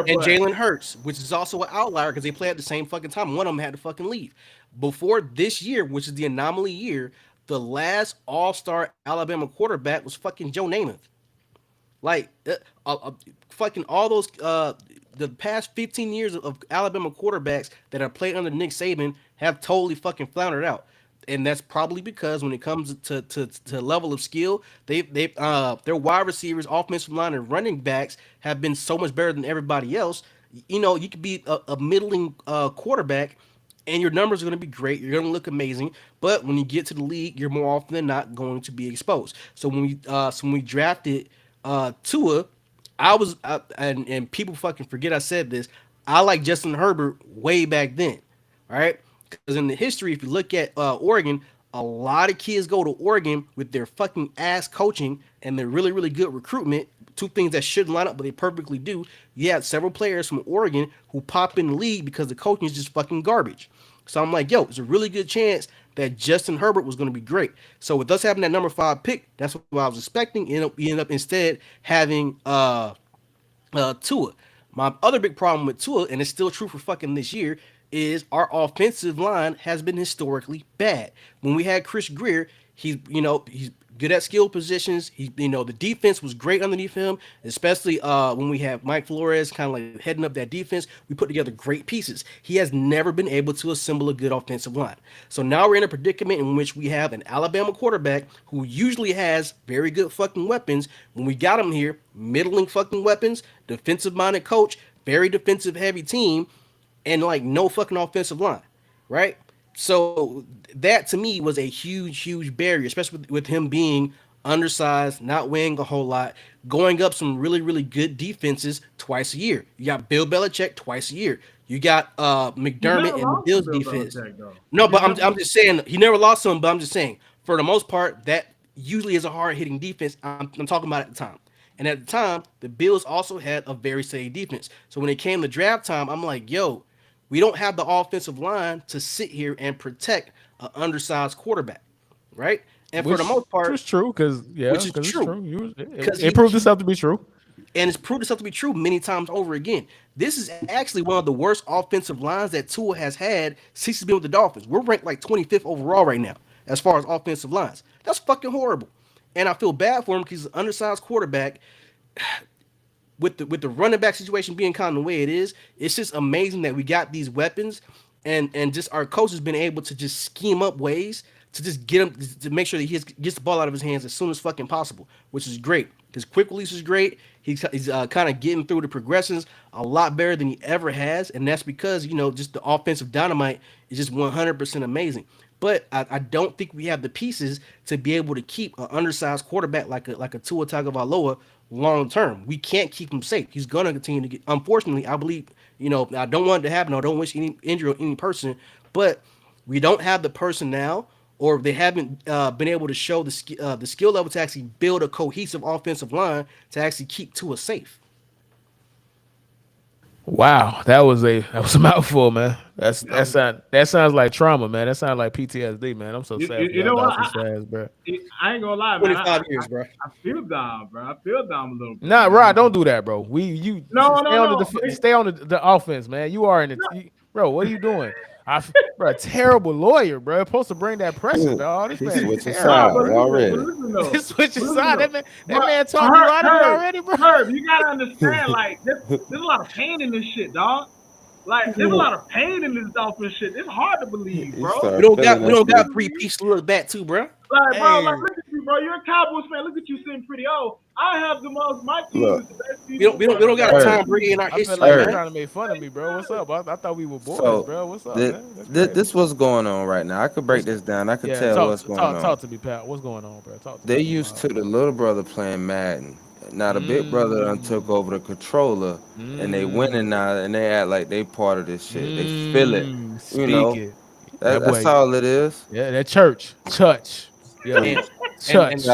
and Jalen Hurts, which is also an outlier because they play at the same fucking time. One of them had to fucking leave before this year, which is the anomaly year. The last All-Star Alabama quarterback was fucking Joe Namath. Like, fucking all those the past 15 years of Alabama quarterbacks that have played under Nick Saban have totally fucking floundered out. And that's probably because when it comes to level of skill, their wide receivers, offensive line, and running backs have been so much better than everybody else. You know, you could be a middling quarterback, and your numbers are going to be great. You're going to look amazing, but when you get to the league, you're more often than not going to be exposed. So when we drafted Tua, and people fucking forget I said this. I like Justin Herbert way back then, all right. Because in the history, if you look at Oregon, a lot of kids go to Oregon with their fucking ass coaching and their really, really good recruitment. Two things that shouldn't line up, but they perfectly do. You had several players from Oregon who pop in the league because the coaching is just fucking garbage. So I'm like, yo, there's a really good chance that Justin Herbert was going to be great. So with us having that number 5 pick, that's what I was expecting. We ended up instead having Tua. My other big problem with Tua, and it's still true for fucking this year, is our offensive line has been historically bad. When we had Chris Greer, he's good at skill positions. The defense was great underneath him, especially when we have Mike Flores kind of like heading up that defense. We put together great pieces. He has never been able to assemble a good offensive line. So now we're in a predicament in which we have an Alabama quarterback who usually has very good fucking weapons. When we got him here, middling fucking weapons, defensive-minded coach, very defensive-heavy team, and like no fucking offensive line, right? So that to me was a huge barrier, especially with him being undersized, not weighing a whole lot, going up some really, really good defenses twice a year. You got Bill Belichick twice a year. You got McDermott and the Bills defense. No, but I'm just saying he never lost some, but I'm just saying for the most part, that usually is a hard-hitting defense. I'm talking about at the time. And at the time, the Bills also had a very steady defense. So when it came to draft time, I'm like, yo, We don't have the offensive line to sit here and protect an undersized quarterback, right? And for the most part, which is true because which is it's true, true. because It proved itself to be true. and it's proved itself to be true many times over again. This is actually one of the worst offensive lines that Tua has had since he's been with the Dolphins. We're ranked like 25th overall right now as far as offensive lines. That's fucking horrible. And I feel bad for him because he's an undersized quarterback. With the running back situation being kind of the way it is, it's just amazing that we got these weapons, and just our coach has been able to just scheme up ways to just get him to make sure that he gets the ball out of his hands as soon as fucking possible, which is great. His quick release is great. He's kind of getting through the progressions a lot better than he ever has, and that's because just the offensive dynamite is just 100% amazing. But I don't think we have the pieces to be able to keep an undersized quarterback like a Tua Tagovailoa long term. We can't keep him safe. He's gonna continue to get. Unfortunately, I believe I don't want it to happen. I don't wish any injury on any person, but we don't have the personnel, or they haven't been able to show the skill level to actually build a cohesive offensive line to actually keep Tua safe. Wow, that was a mouthful, man. That sounds like trauma, man. That sounds like PTSD, man. I'm so sad. You know what? Fans, bro. I ain't gonna lie, man. 25 years, bro. I feel down, bro. I feel down a little bit. Nah, Rod, don't do that, bro. Stay on the offense, man. You are in the bro. What are you doing? Bro, terrible lawyer, bro. Supposed to bring that pressure, dog. This man switching sides already. He's switching sides. That man talking you out of it already, bro. Herb, you gotta understand, like, there's a lot of pain in this shit, dog. Like, there's a lot of pain in this Dolphin shit. It's hard to believe, bro. We don't got 3 pieces to look back to, bro. Like, bro, look at you, bro. You're a Cowboys fan. Look at you sitting pretty old. I have the most. My team is the best team. We don't got a Tom Brady in our history. I feel like you're trying to make fun of me, bro. What's up? I thought we were boys, bro. What's up, man? This what's going on right now. I could break this down. I could tell what's going on. Talk to me, pal. What's going on, bro? They used to the little brother playing Madden. Now the big brother done took over the controller, and they winning now, and they act like they part of this shit. They feel it, That's all it is. Yeah, that church. Yeah, church.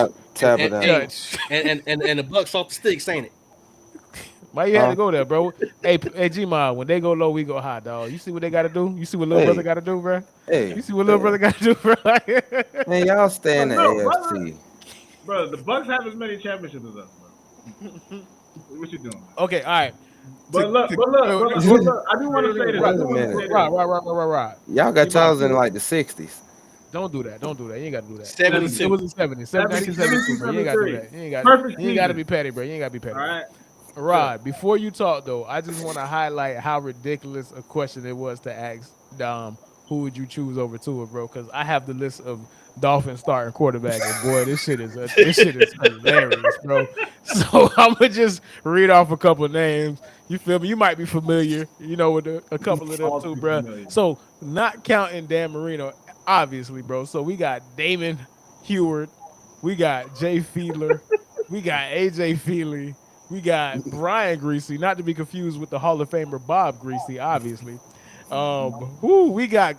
And the Bucks off the sticks, ain't it? Why you had to go there, bro? Hey, GMob, when they go low, we go high, dog. You see what they got to do? You see what little brother got to do, bro? Hey, you see what little brother got to do, bro? Man, y'all stay in the AFC. Bro, the Bucks have as many championships as us, bro. What you doing? Okay, all right. But look, I do want to say this. Right. Y'all got y'all in like the 60s. Don't do that. You ain't got to do that. 72. It was in 70. 1972, bro. You ain't got to do that. You ain't got to be petty, bro. You ain't got to be petty. All right. Rod, before you talk, though, I just want to highlight how ridiculous a question it was to ask Dom, who would you choose over Tua, bro? Because I have the list of Dolphins starting quarterback, and boy, this shit is hilarious, bro. So I'm gonna just read off a couple of names. You feel me? You might be familiar, with a couple of them too, bro. So not counting Dan Marino, obviously, bro. So we got Damon Heward, we got Jay Fiedler, we got AJ Feely, we got Brian Greasy, not to be confused with the Hall of Famer Bob Greasy, obviously. We got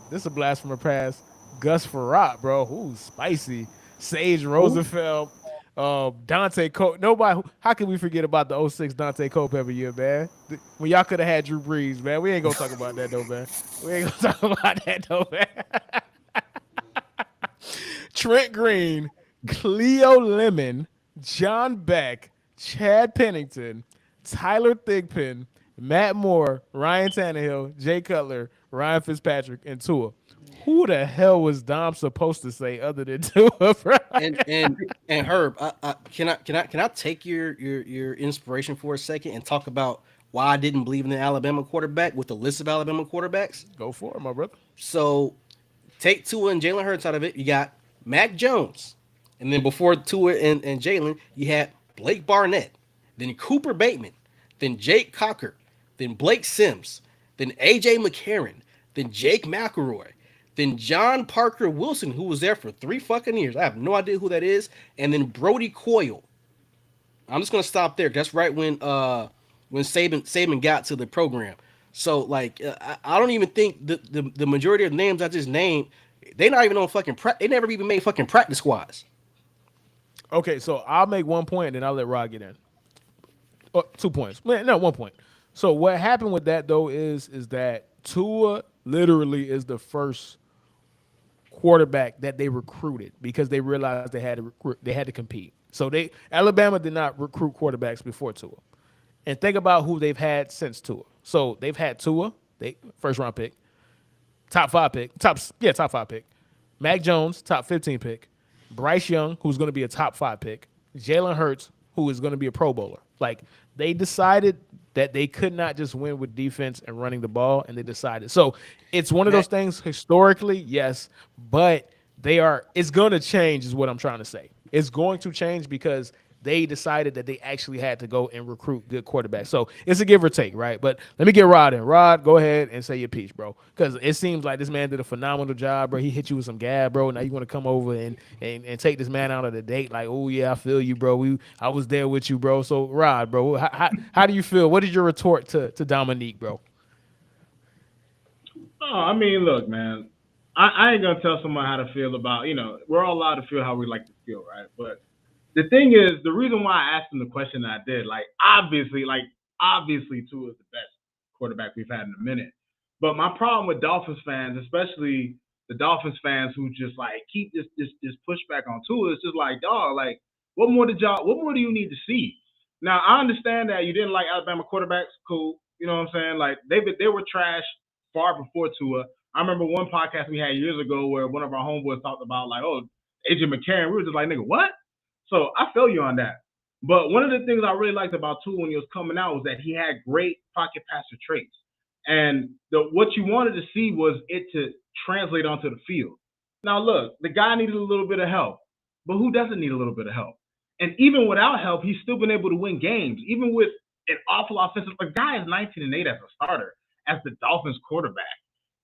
this is a blast from the past. Gus Farrat, bro. Ooh, spicy. Sage Rosenfeld, Dante Cope. How can we forget about the 06 Dante Culpepper year, man? When y'all could have had Drew Brees, man. We ain't gonna talk about that though, man. Trent Green, Cleo Lemon, John Beck, Chad Pennington, Tyler Thigpen, Matt Moore, Ryan Tannehill, Jay Cutler, Ryan Fitzpatrick, and Tua. Who the hell was Dom supposed to say other than Tua, bro? And Herb, can I take your inspiration for a second and talk about why I didn't believe in the Alabama quarterback with the list of Alabama quarterbacks? Go for it, my brother. So take Tua and Jalen Hurts out of it. You got Mac Jones, and then before Tua and Jalen, you had Blake Barnett, then Cooper Bateman, then Jake Cocker, then Blake Sims, then AJ McCarron, then Jake McElroy, then John Parker Wilson, who was there for 3 fucking years. I have no idea who that is. And then Brody Coyle. I'm just gonna stop there. That's right when Saban got to the program. So like I don't even think the majority of the names I just named, they not even on fucking they never even made fucking practice squads. Okay, so I'll make 1 point and then I'll let Rod get in. 2 points. No, 1 point. So what happened with that though is that Tua literally is the first quarterback that they recruited because they realized they had to compete. So Alabama did not recruit quarterbacks before Tua. And think about who they've had since Tua. So they've had Tua, first round pick, top 5 pick. Mac Jones, top 15 pick. Bryce Young, who's going to be a top 5 pick. Jalen Hurts, who is going to be a Pro Bowler. Like, they decided that they could not just win with defense and running the ball, and they decided. So it's one of those things historically, yes, but it's going to change is what I'm trying to say. It's going to change because they decided that they actually had to go and recruit good quarterbacks. So it's a give or take, right? But let me get Rod in. Rod, go ahead and say your piece, bro. Because it seems like this man did a phenomenal job, bro. He hit you with some gab, bro. Now you want to come over and take this man out of the date. Like, oh, yeah, I feel you, bro. I was there with you, bro. So, Rod, bro, how do you feel? What is your retort to Dominique, bro? Oh, I mean, look, man. I ain't going to tell someone how to feel about, we're all allowed to feel how we like to feel, right? But the thing is, the reason why I asked him the question that I did, obviously Tua is the best quarterback we've had in a minute. But my problem with Dolphins fans, especially the Dolphins fans who just keep this pushback on Tua, is just like, dog, what more do you need to see? Now, I understand that you didn't like Alabama quarterbacks, cool. You know what I'm saying? They were trash far before Tua. I remember one podcast we had years ago where one of our homeboys talked about AJ McCarron. We were just like, nigga, what? So I feel you on that. But one of the things I really liked about Tua when he was coming out was that he had great pocket passer traits. And what you wanted to see was it to translate onto the field. Now, look, the guy needed a little bit of help. But who doesn't need a little bit of help? And even without help, he's still been able to win games. Even with an awful offensive, a guy is 19-8 as a starter, as the Dolphins quarterback.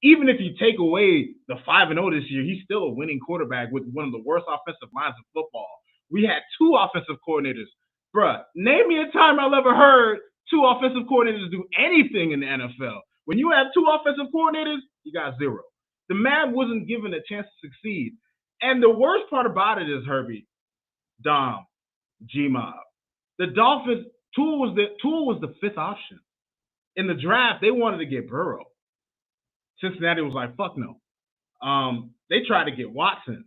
Even if you take away the 5-0 this year, he's still a winning quarterback with one of the worst offensive lines in football. We had 2 offensive coordinators. Bruh, name me a time I've ever heard 2 offensive coordinators do anything in the NFL. When you have 2 offensive coordinators, you got 0. The man wasn't given a chance to succeed. And the worst part about it is, Herbie, Dom, GMob. The Dolphins, Tua was the 5th option. In the draft, they wanted to get Burrow. Cincinnati was like, fuck no. They tried to get Watson.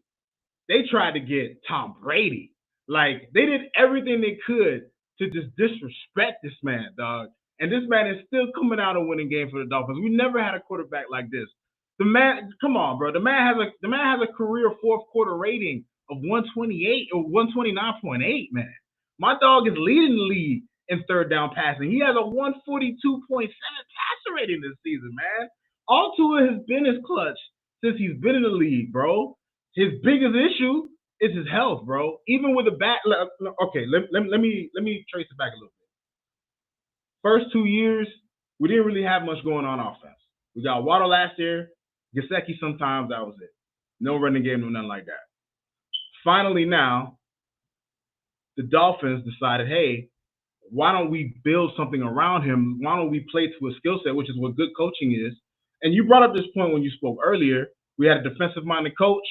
They tried to get Tom Brady. They did everything they could to just disrespect this man, dog. And this man is still coming out and winning games for the Dolphins. We never had a quarterback like this. The man, come on, bro. The man has a career 4th quarter rating of 128 or 129.8, man. My dog is leading the league in 3rd down passing. He has a 142.7 passer rating this season, man. All Tua has been is clutch since he's been in the league, bro. His biggest issue is his health, bro. Even with a back, okay, let me trace it back a little bit. First 2 years, we didn't really have much going on offense. We got Waddle last year, Gesicki sometimes, that was it. No running game, no nothing like that. Finally now, the Dolphins decided, hey, why don't we build something around him? Why don't we play to a skill set, which is what good coaching is? And you brought up this point when you spoke earlier. We had a defensive-minded coach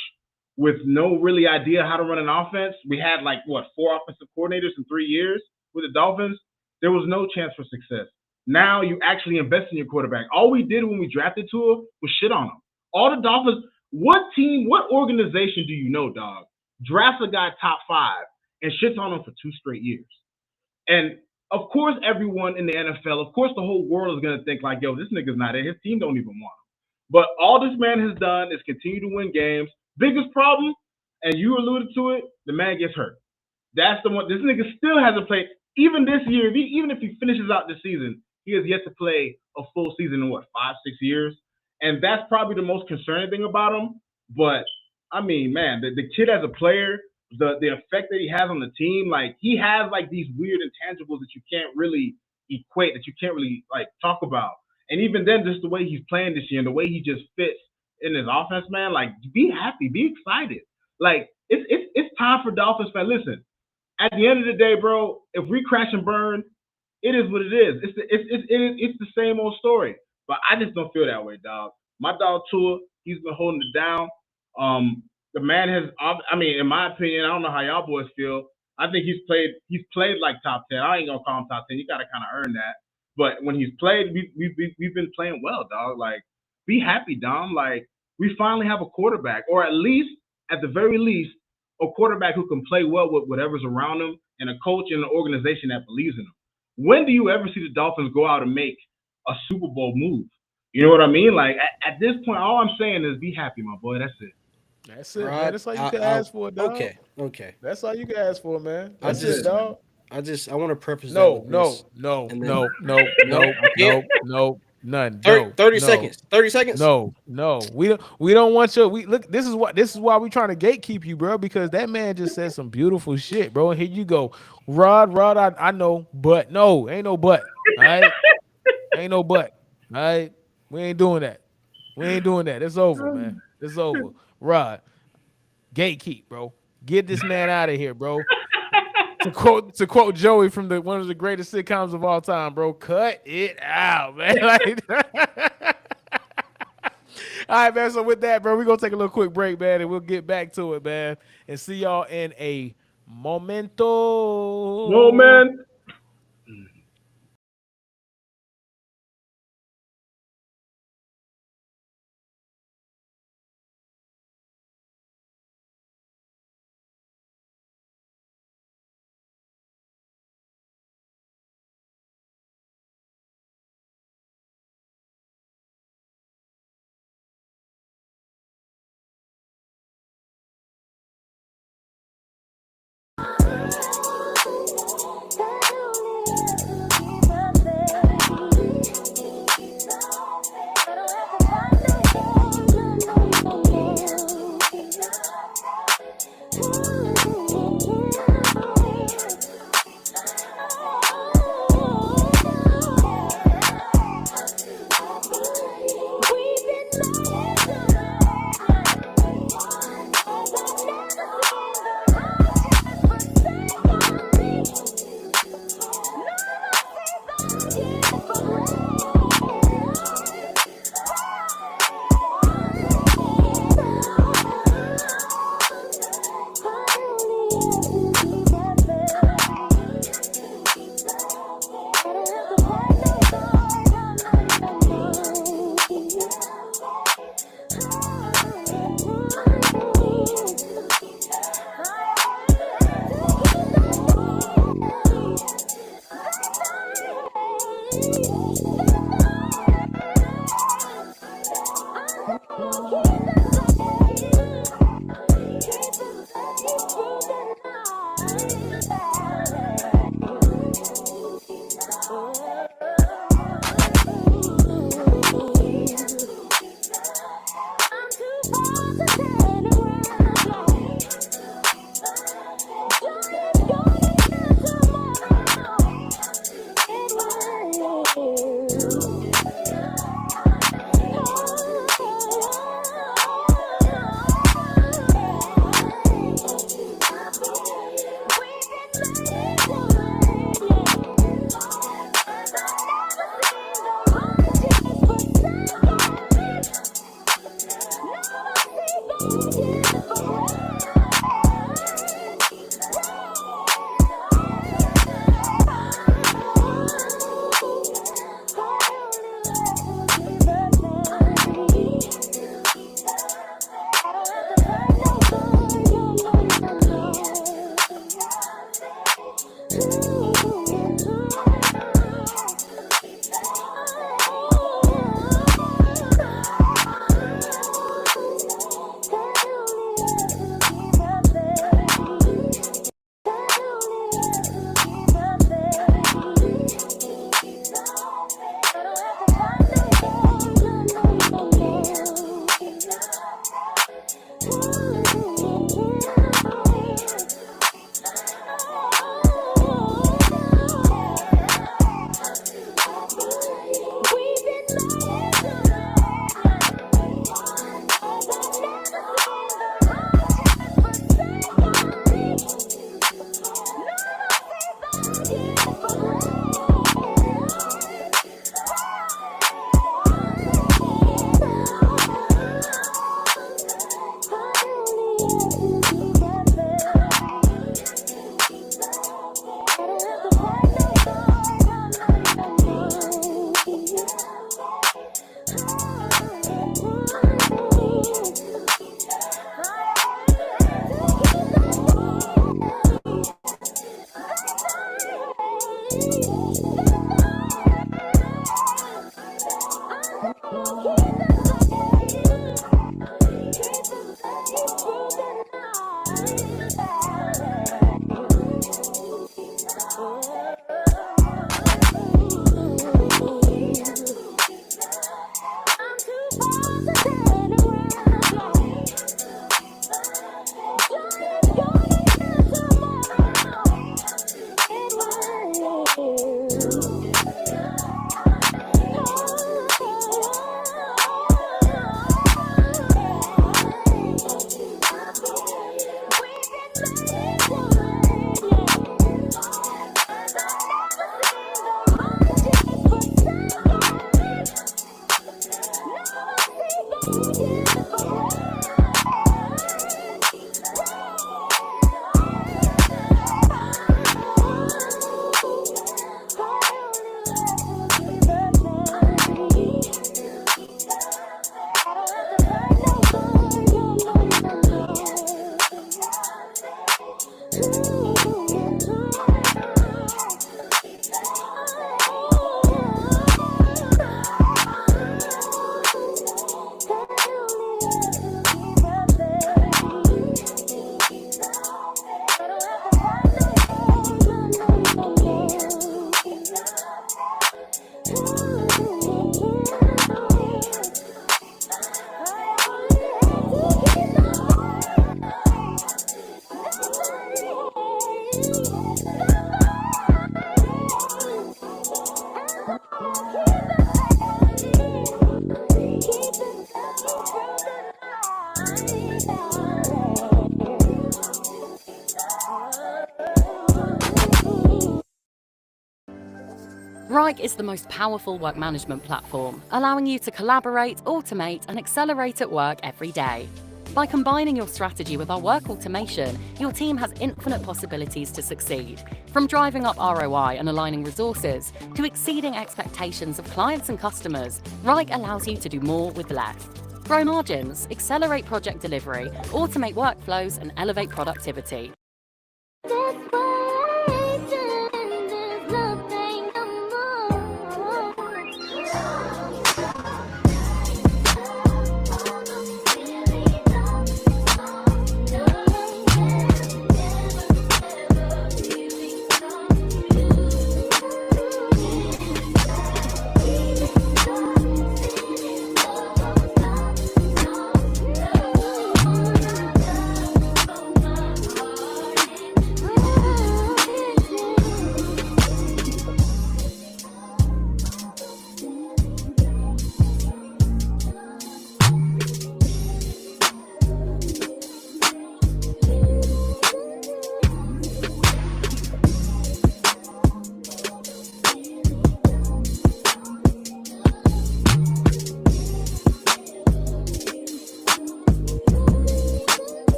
with no really idea how to run an offense. We had 4 offensive coordinators in 3 years with the Dolphins. There was no chance for success. Now you actually invest in your quarterback. All we did when we drafted Tua was shit on him. All the Dolphins, what organization do you know, dog, drafts a guy top 5 and shits on him for 2 straight years? And of course, everyone in the NFL, of course, the whole world is going to think yo, this nigga's not in. His team don't even want him. But all this man has done is continue to win games. Biggest problem, and you alluded to it, the man gets hurt. That's the one. This nigga still hasn't played. Even this year, even if he finishes out this season, he has yet to play a full season in 5-6 years. And that's probably the most concerning thing about him. But, I mean, man, the kid as a player, the effect that he has on the team, he has these weird intangibles that you can't really equate, that you can't really talk about. And even then, just the way he's playing this year and the way he just fits in his offense, man, be happy, be excited. It's time for Dolphins fans. Listen, at the end of the day, bro, if we crash and burn, it is what it is. It's the same old story. But I just don't feel that way, dog. My dog Tua, he's been holding it down. The man has, I mean, in my opinion, I don't know how y'all boys feel. I think he's played like top 10. I ain't gonna call him top 10. You gotta kind of earn that. But when he's played, we've been playing well, dog. Like, be happy, Dom. Like, we finally have a quarterback, or at the very least, a quarterback who can play well with whatever's around him, and a coach and an organization that believes in him. When do you ever see the Dolphins go out and make a Super Bowl move? You know what I mean? Like, at this point, all I'm saying is be happy, my boy. That's it. That's it, man. That's all you can ask for, dog. Okay. That's all you can ask for, man. That's just- it, dog. I want to preface No, that. no, with this. no, and then- no, no, no, Yeah. no, none. 30 no, seconds. 30 seconds. No. We don't want your. We look. This is why we trying to gatekeep you, bro. Because that man just said some beautiful shit, bro. And here you go, Rod. I know, but no, ain't no but. All right, ain't no but. All right, we ain't doing that. It's over, man. It's over. Rod, gatekeep, bro. Get this man out of here, bro. To quote Joey from one of the greatest sitcoms of all time, bro. Cut it out, man. Like, all right, man. So with that, bro, we're gonna take a little quick break, man, and we'll get back to it, man. And see y'all in a momento. No, man. Rike is the most powerful work management platform, allowing you to collaborate, automate, and accelerate at work every day. By combining your strategy with our work automation, your team has infinite possibilities to succeed. From driving up ROI and aligning resources, to exceeding expectations of clients and customers, Rike allows you to do more with less. Grow margins, accelerate project delivery, automate workflows, and elevate productivity.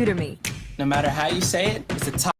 Udemy. No matter how you say it, it's a top.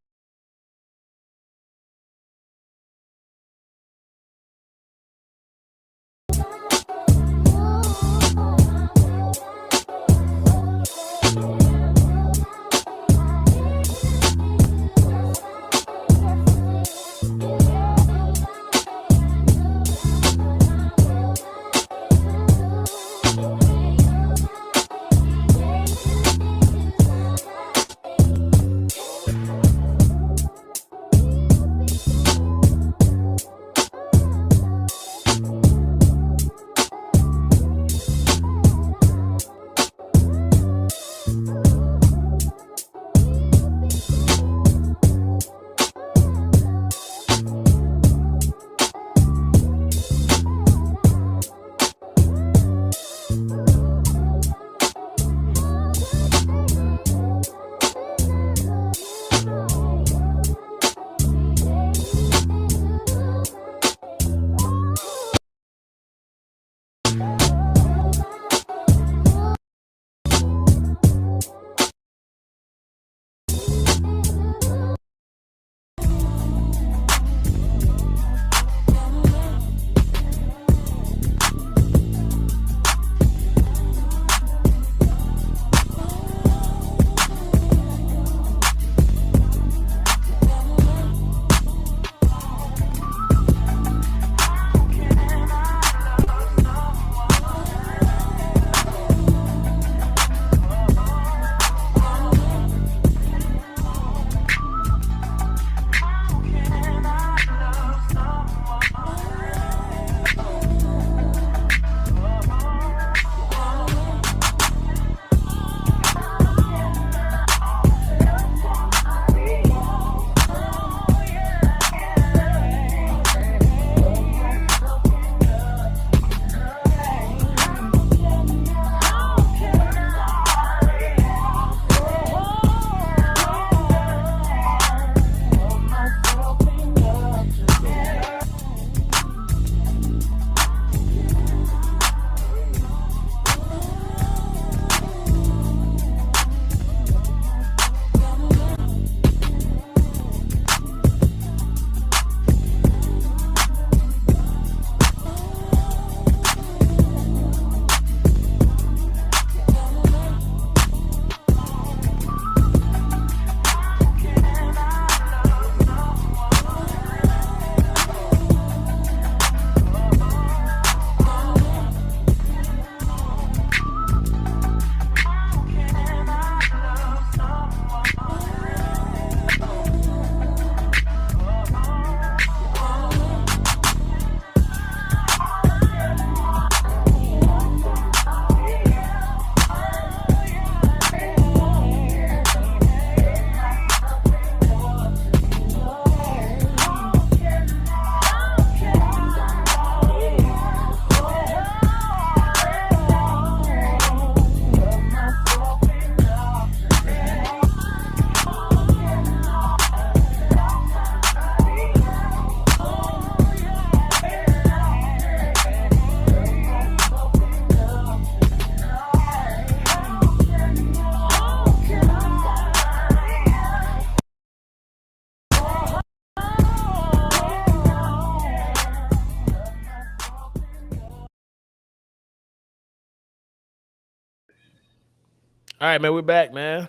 All right, man, we're back, man.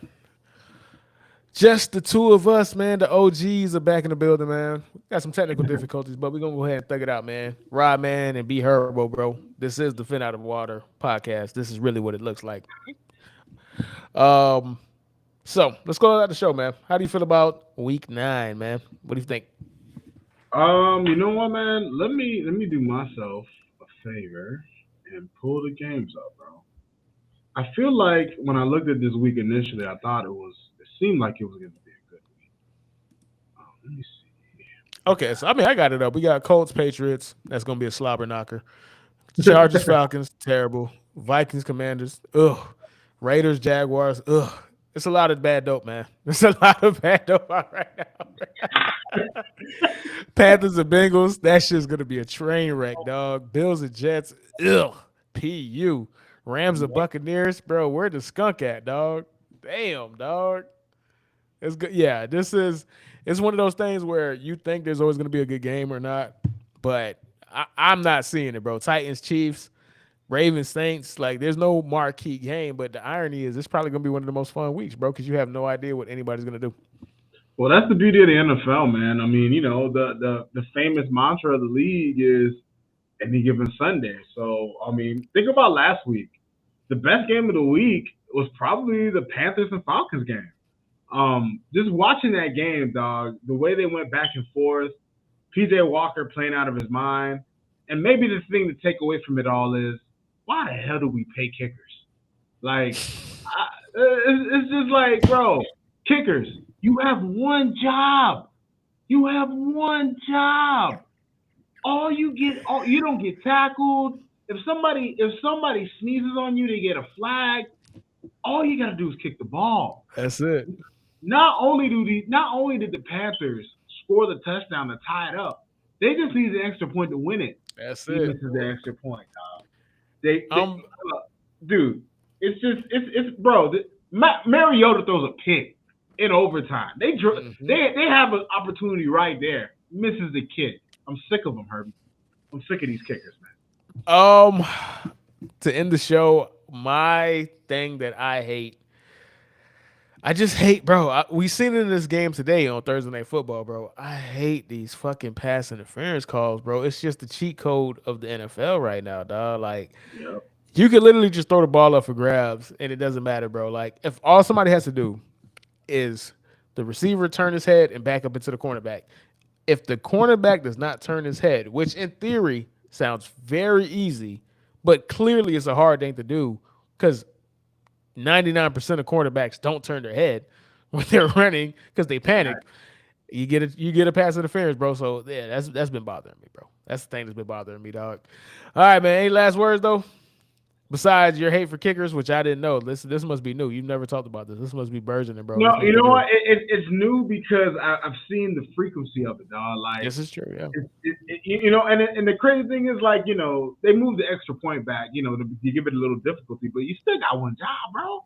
Just the two of us, man. The OGs are back in the building, man. Got some technical difficulties, but we're gonna go ahead and thug it out, man. Rodman and B.Herbo, bro. This is the Phin Outta Water podcast. This is really what it looks like. So let's go out the show, man. How do you feel about week 9, man? What do you think? You know what, man? Let me do myself a favor and pull the games up, bro. I feel like when I looked at this week initially, I thought it seemed like it was going to be a good week. Let me see. Okay, so I got it up. We got Colts, Patriots. That's gonna be a slobber knocker. Chargers, Falcons, terrible. Vikings, Commanders, ugh. Raiders, Jaguars, ugh. It's a lot of bad dope, man. There's a lot of bad dope out right now. Panthers and Bengals, that shit's gonna be a train wreck, dog. Bills and Jets, ugh. PU. Rams and Buccaneers, bro. Where the skunk at, dog? Damn, dog. It's good. Yeah, it's one of those things where you think there's always gonna be a good game or not, but I'm not seeing it, bro. Titans, Chiefs, Ravens, Saints, like there's no marquee game, but the irony is it's probably gonna be one of the most fun weeks, bro, because you have no idea what anybody's gonna do. Well, that's the beauty of the NFL, man. I mean, the famous mantra of the league is any given Sunday. So, I mean, think about last week. The best game of the week was probably the Panthers and Falcons game. Just watching that game, dog, the way they went back and forth, PJ Walker playing out of his mind, and maybe the thing to take away from it all is, why the hell do we pay kickers? Like, it's just like, bro, kickers, you have one job. You have one job. You don't get tackled. If somebody sneezes on you, they get a flag. All you gotta do is kick the ball. That's it. Not only did the Panthers score the touchdown to tie it up, they just need the extra point to win it. That's Even it. to the extra point, dog. Dude, it's bro. Mariota throws a pick in overtime. They have an opportunity right there. Misses the kick. I'm sick of them, Herbie. I'm sick of these kickers, man. To end the show, my thing that I just hate, bro. We seen it in this game today on Thursday Night Football, bro. I hate these fucking pass interference calls, bro. It's just the cheat code of the NFL right now, dog. Like, you could literally just throw the ball up for grabs, and it doesn't matter, bro. Like, if all somebody has to do is the receiver turn his head and back up into the cornerback. If the cornerback does not turn his head, which in theory sounds very easy, but clearly it's a hard thing to do because 99% of cornerbacks don't turn their head when they're running because they panic. You get a pass interference, bro. So yeah, that's been bothering me, bro. That's the thing that's been bothering me, dog. All right, man. Any last words though? Besides your hate for kickers, which I didn't know. This must be new. You've never talked about this. This must be burgeoning, bro. No, you know what? It's new because I've seen the frequency of it, dog. Like, this is true, yeah. And the crazy thing is, like, they moved the extra point back, to give it a little difficulty, but you still got one job, bro.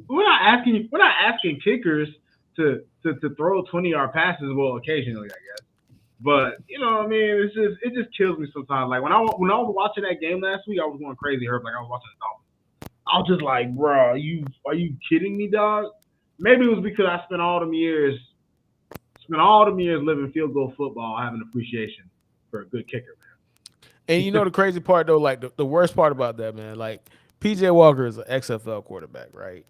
We're not asking kickers to throw 20-yard passes. Well, occasionally, I guess. But what I mean, it just kills me sometimes. Like when I was watching that game last week, I was going crazy. Herb, like I was watching the Dolphins. I was just like, bro, are you kidding me, dog? Maybe it was because I spent all them years living field goal football, having appreciation for a good kicker, man. And the crazy part though, like the worst part about that, man, like PJ Walker is an XFL quarterback, right?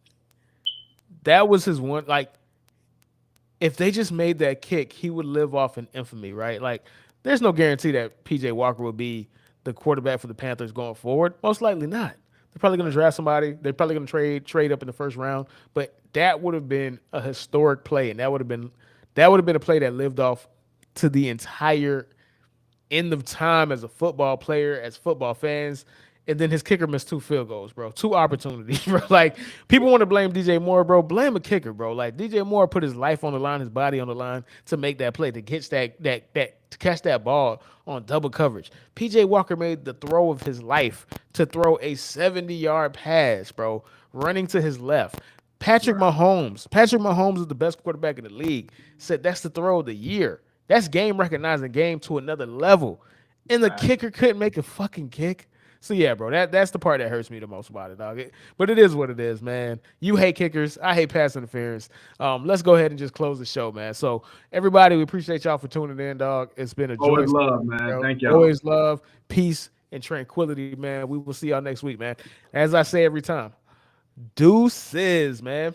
That was his one, like. If they just made that kick, he would live off in infamy, right? Like, there's no guarantee that PJ Walker will be the quarterback for the Panthers going forward. Most likely not. They're probably going to draft somebody. They're probably going to trade up in the first round. But that would have been a historic play, and that would have been a play that lived off to the entire end of time as a football player, as football fans. And then his kicker missed 2 field goals, bro. 2 opportunities, bro. Like, people want to blame DJ Moore, bro. Blame a kicker, bro. Like, DJ Moore put his life on the line, his body on the line to make that play, to catch to catch that ball on double coverage. PJ Walker made the throw of his life to throw a 70-yard pass, bro, running to his left. Patrick Mahomes is the best quarterback in the league. Said that's the throw of the year. That's game recognizing game to another level. And the kicker couldn't make a fucking kick. So yeah, bro, that's the part that hurts me the most about it, dog. But it is what it is, man. You hate kickers, I hate pass interference. Let's go ahead and just close the show, man. So everybody, we appreciate y'all for tuning in, dog. It's been a joy. Always love, man. Thank y'all. Always love, peace, and tranquility, man. We will see y'all next week, man. As I say every time, deuces, man.